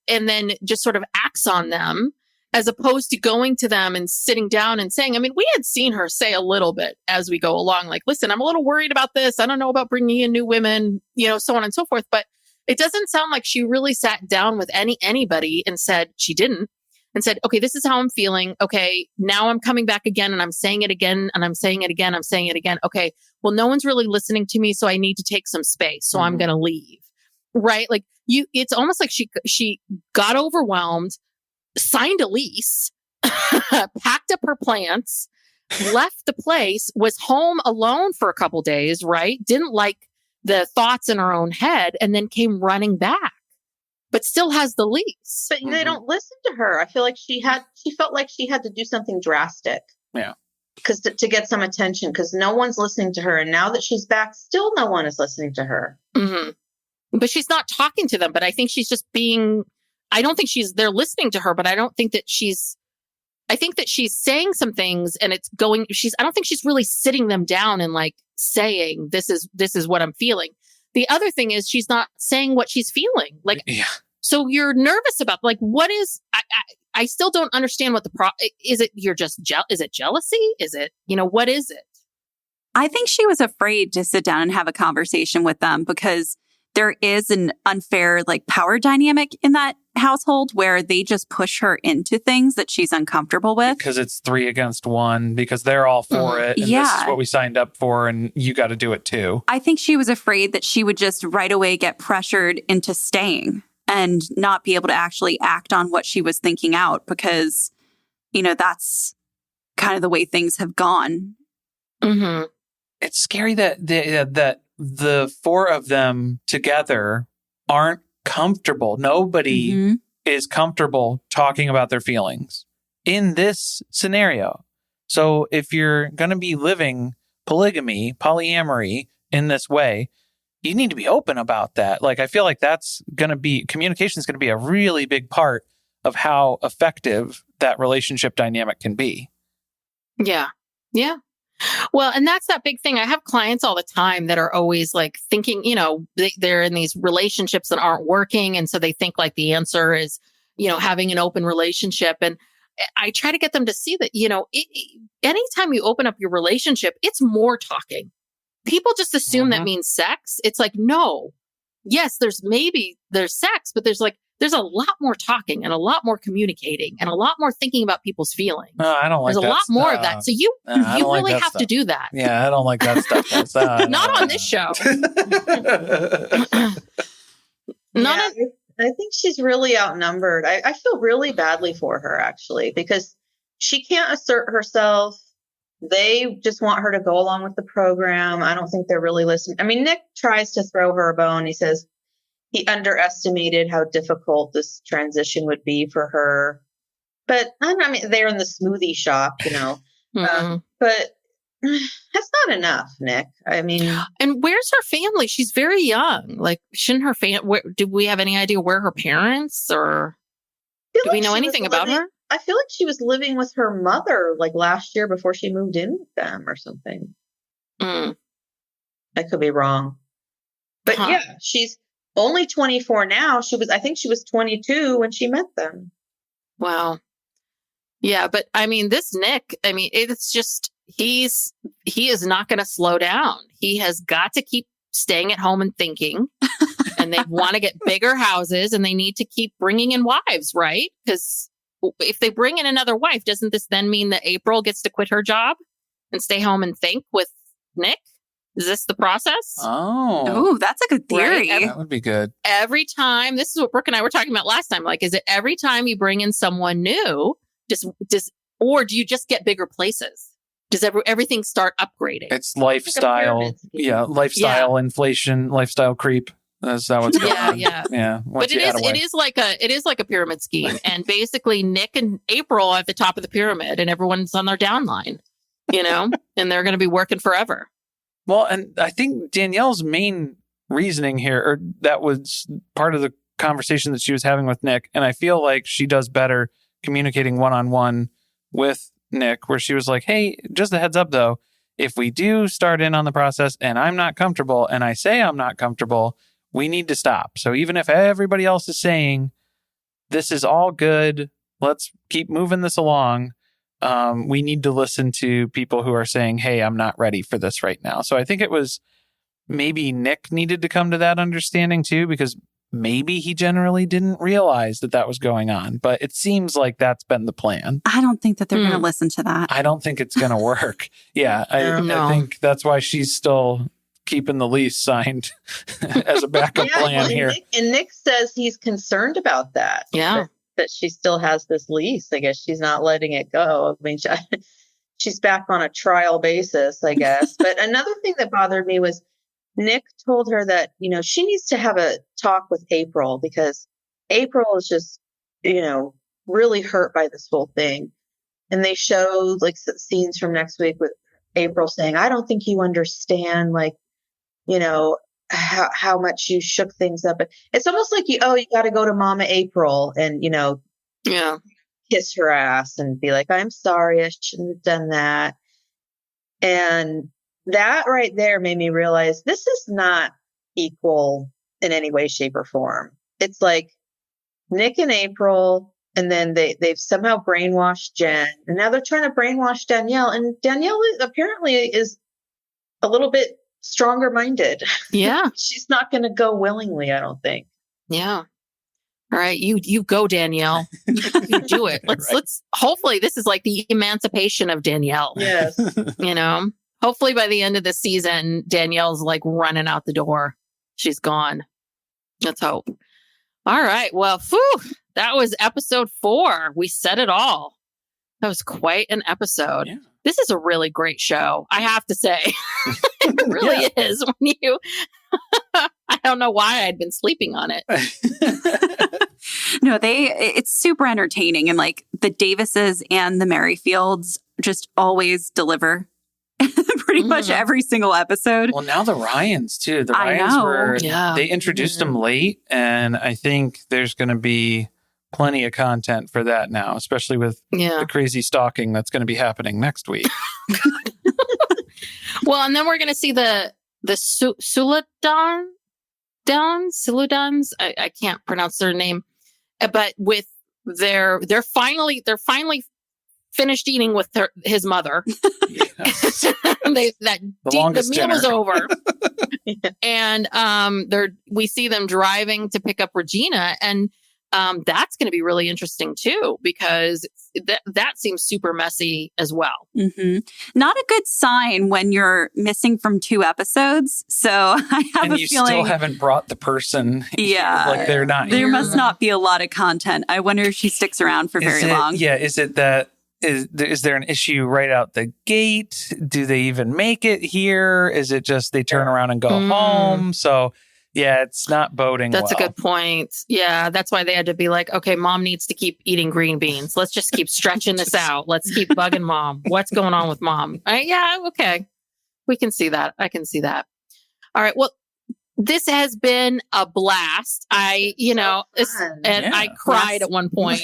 S2: then just sort of acts on them, as opposed to going to them and sitting down and saying, we had seen her say a little bit as we go along, like, listen, I'm a little worried about this. I don't know about bringing in new women, so on and so forth. But it doesn't sound like she really sat down with anybody and said, she didn't, and said, okay, this is how I'm feeling. Okay, now I'm coming back again and I'm saying it again and I'm saying it again. I'm saying it again. Okay, well, no one's really listening to me. So I need to take some space. So I'm going to leave. Right? Like it's almost like she got overwhelmed, signed a lease, packed up her plants, left the place, was home alone for a couple days, right? Didn't like the thoughts in her own head, and then came running back, but still has the lease.
S3: But they don't listen to her. I feel like she felt like she had to do something drastic.
S4: Yeah.
S3: Because to get some attention, because no one's listening to her. And now that she's back, still no one is listening to her.
S2: Mm-hmm. But she's not talking to them. But I think she's just being, I don't think they're listening to her, but I don't think that I think that she's saying some things and it's going, I don't think she's really sitting them down and like saying, this is what I'm feeling. The other thing is she's not saying what she's feeling. Like, so you're nervous about, like, what is, I still don't understand what the is it you're just, is it jealousy? Is it, what is it?
S5: I think she was afraid to sit down and have a conversation with them because there is an unfair power dynamic in that household where they just push her into things that she's uncomfortable with.
S4: Because it's 3 against 1, because they're all for it. And this is what we signed up for. And you got to do it too.
S5: I think she was afraid that she would just right away get pressured into staying and not be able to actually act on what she was thinking out because, that's kind of the way things have gone.
S2: Mm-hmm.
S4: It's scary that the 4 of them together aren't comfortable. Nobody is comfortable talking about their feelings in this scenario. So if you're going to be living polyamory in this way, you need to be open about that. I feel like communication is going to be a really big part of how effective that relationship dynamic can be.
S2: Yeah. Yeah. Well, and that's that big thing. I have clients all the time that are always thinking, they're in these relationships that aren't working. And so they think the answer is, having an open relationship. And I try to get them to see that, anytime you open up your relationship, it's more talking. People just assume that means sex. It's no, yes, there's sex, but there's a lot more talking and a lot more communicating and a lot more thinking about people's feelings.
S4: I don't like that.
S2: There's a lot more of that. So you really have to do that.
S4: Yeah, I don't like that stuff.
S2: Not on this show.
S3: I think she's really outnumbered. I feel really badly for her, actually, because she can't assert herself. They just want her to go along with the program. I don't think they're really listening. Nick tries to throw her a bone. He says he underestimated how difficult this transition would be for her. But they're in the smoothie shop, but that's not enough, Nick.
S2: And where's her family? She's very young. Shouldn't her family, do we have any idea where her parents or do we know anything about her?
S3: I feel like she was living with her mother last year before she moved in with them or something. I could be wrong. But yeah, she's only 24 now. I think she was 22 when she met them.
S2: Wow. Yeah. But this Nick, it's just, he is not going to slow down. He has got to keep staying at home and thinking, and they want to get bigger houses and they need to keep bringing in wives, right? Because if they bring in another wife, doesn't this then mean that April gets to quit her job and stay home and think with Nick? Is this the process?
S5: Oh, that's a good theory.
S2: Right?
S4: That would be good.
S2: Every time, this is what Brooke and I were talking about last time. Is it every time you bring in someone new, or do you just get bigger places? Does everything start upgrading?
S4: It's lifestyle. Lifestyle inflation, lifestyle creep. Is that what's going on?
S2: Yeah.
S4: Once
S2: But it is like a pyramid scheme. And basically Nick and April are at the top of the pyramid and everyone's on their downline, and they're going to be working forever.
S4: Well, and I think Danielle's main reasoning here, or that was part of the conversation that she was having with Nick, and I feel like she does better communicating one-on-one with Nick, where she was like, hey, just a heads up though, if we do start in on the process and I'm not comfortable and I say I'm not comfortable, we need to stop. So even if everybody else is saying this is all good, let's keep moving this along, we need to listen to people who are saying, hey, I'm not ready for this right now. So I think it was maybe Nick needed to come to that understanding too, because maybe he generally didn't realize that was going on. But it seems like that's been the plan.
S5: I don't think that they're going to listen to that.
S4: I don't think it's going to work. Yeah, I think that's why she's still keeping the lease signed as a backup plan here.
S3: Nick says he's concerned about that.
S2: Yeah.
S3: That she still has this lease. I guess she's not letting it go. I mean, she's back on a trial basis, I guess. But another thing that bothered me was Nick told her that, she needs to have a talk with April because April is just, really hurt by this whole thing. And they showed like scenes from next week with April saying, I don't think you understand, how much you shook things up. It's almost like you got to go to Mama April and, kiss her ass and be like, I'm sorry, I shouldn't have done that. And that right there made me realize this is not equal in any way, shape, or form. It's like Nick and April, and then they've somehow brainwashed Jen, and now they're trying to brainwash Danielle. And Danielle apparently is a little bit stronger minded.
S2: Yeah.
S3: She's not going to go willingly, I don't think.
S2: Yeah. All right. You go, Danielle. You do it. Let's hopefully this is like the emancipation of Danielle.
S3: Yes.
S2: Hopefully by the end of the season, Danielle's like running out the door. She's gone. Let's hope. All right. Well, that was episode 4. We said it all. That was quite an episode. Yeah. This is a really great show, I have to say. It really is. When I don't know why I'd been sleeping on it.
S5: No, it's super entertaining. And like the Davises and the Merrifields just always deliver pretty much every single episode.
S4: Well, now the Ryans too. The Ryans they introduced them late, and I think there's going to be plenty of content for that now, especially with the crazy stalking that's going to be happening next week.
S2: Well, and then we're going to see the Suludans. I can't pronounce their name, but with they're finally finished eating with his mother. The meal was over. And we see them driving to pick up Regina, and that's going to be really interesting too, because that seems super messy as well.
S5: Mm-hmm. Not a good sign when you're missing from 2 episodes. So I have a feeling
S4: still haven't brought the person.
S5: Yeah,
S4: like they're not.
S5: There
S4: here.
S5: must not be a lot of content. I wonder if she sticks around for very long.
S4: Yeah, is it that? Is there an issue right out the gate? Do they even make it here? Is it just they turn around and go home? So, yeah, it's not boding
S2: That's
S4: well.
S2: a good point. Yeah, that's why they had to be like, okay, Mom needs to keep eating green beans. Let's just keep stretching this out. Let's keep bugging Mom. What's going on with Mom? Yeah, okay. We can see that. I can see that. All right. Well, this has been a blast. I cried at one point,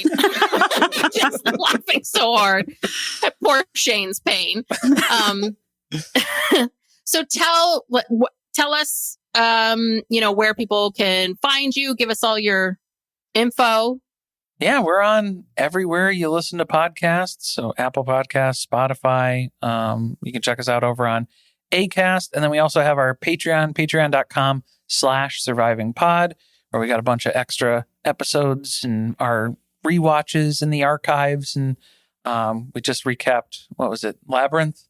S2: just laughing so hard at poor Shane's pain. So tell us, where people can find you. Give us all your info.
S4: Yeah, we're on everywhere you listen to podcasts. So Apple Podcasts, Spotify. You can check us out over on Acast. And then we also have our Patreon, patreon.com/survivingpod, where we got a bunch of extra episodes and our rewatches in the archives. And we just recapped, what was it? Labyrinth,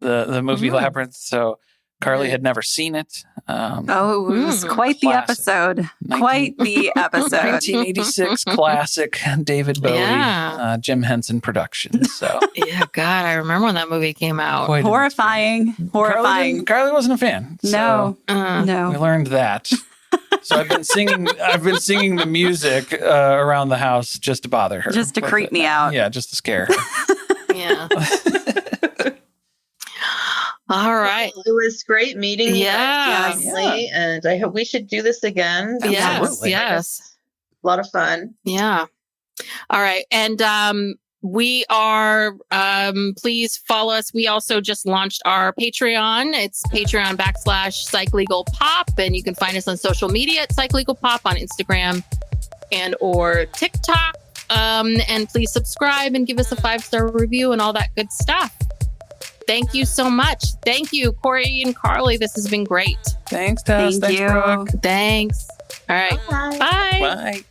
S4: the movie Labyrinth. So Carly had never seen it.
S5: It was quite the episode. Quite the episode.
S4: 1986 classic David Bowie, Jim Henson production. So
S2: yeah, God, I remember when that movie came out.
S5: Horrifying.
S4: Carly wasn't a fan.
S5: No.
S4: We learned that. So I've been singing the music around the house just to bother her.
S5: Just to creep me out.
S4: Yeah, just to scare her.
S2: Yeah. All right.
S3: Well, it was great meeting you
S2: Yeah.
S3: guys finally, and I hope we should do this again.
S2: Yes.
S3: A lot of fun.
S2: Yeah. All right. And we are, please follow us. We also just launched our Patreon. It's Patreon.com/PsychLegalPop. And you can find us on social media at PsychLegalPop on Instagram and or TikTok. And please subscribe and give us a 5-star review and all that good stuff. Thank you so much. Thank you, Corey and Carly. This has been great.
S4: Thanks, Tess.
S5: Thank you.
S4: Brooke.
S2: Thanks. All right.
S3: Bye.
S2: Bye.
S4: Bye.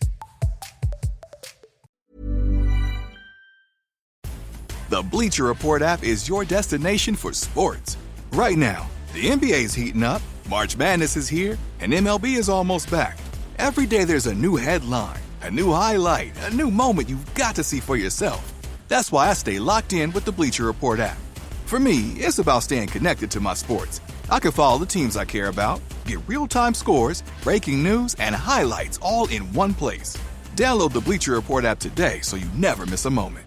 S6: The Bleacher Report app is your destination for sports. Right now, the NBA's heating up, March Madness is here, and MLB is almost back. Every day there's a new headline, a new highlight, a new moment you've got to see for yourself. That's why I stay locked in with the Bleacher Report app. For me, it's about staying connected to my sports. I can follow the teams I care about, get real-time scores, breaking news, and highlights all in one place. Download the Bleacher Report app today so you never miss a moment.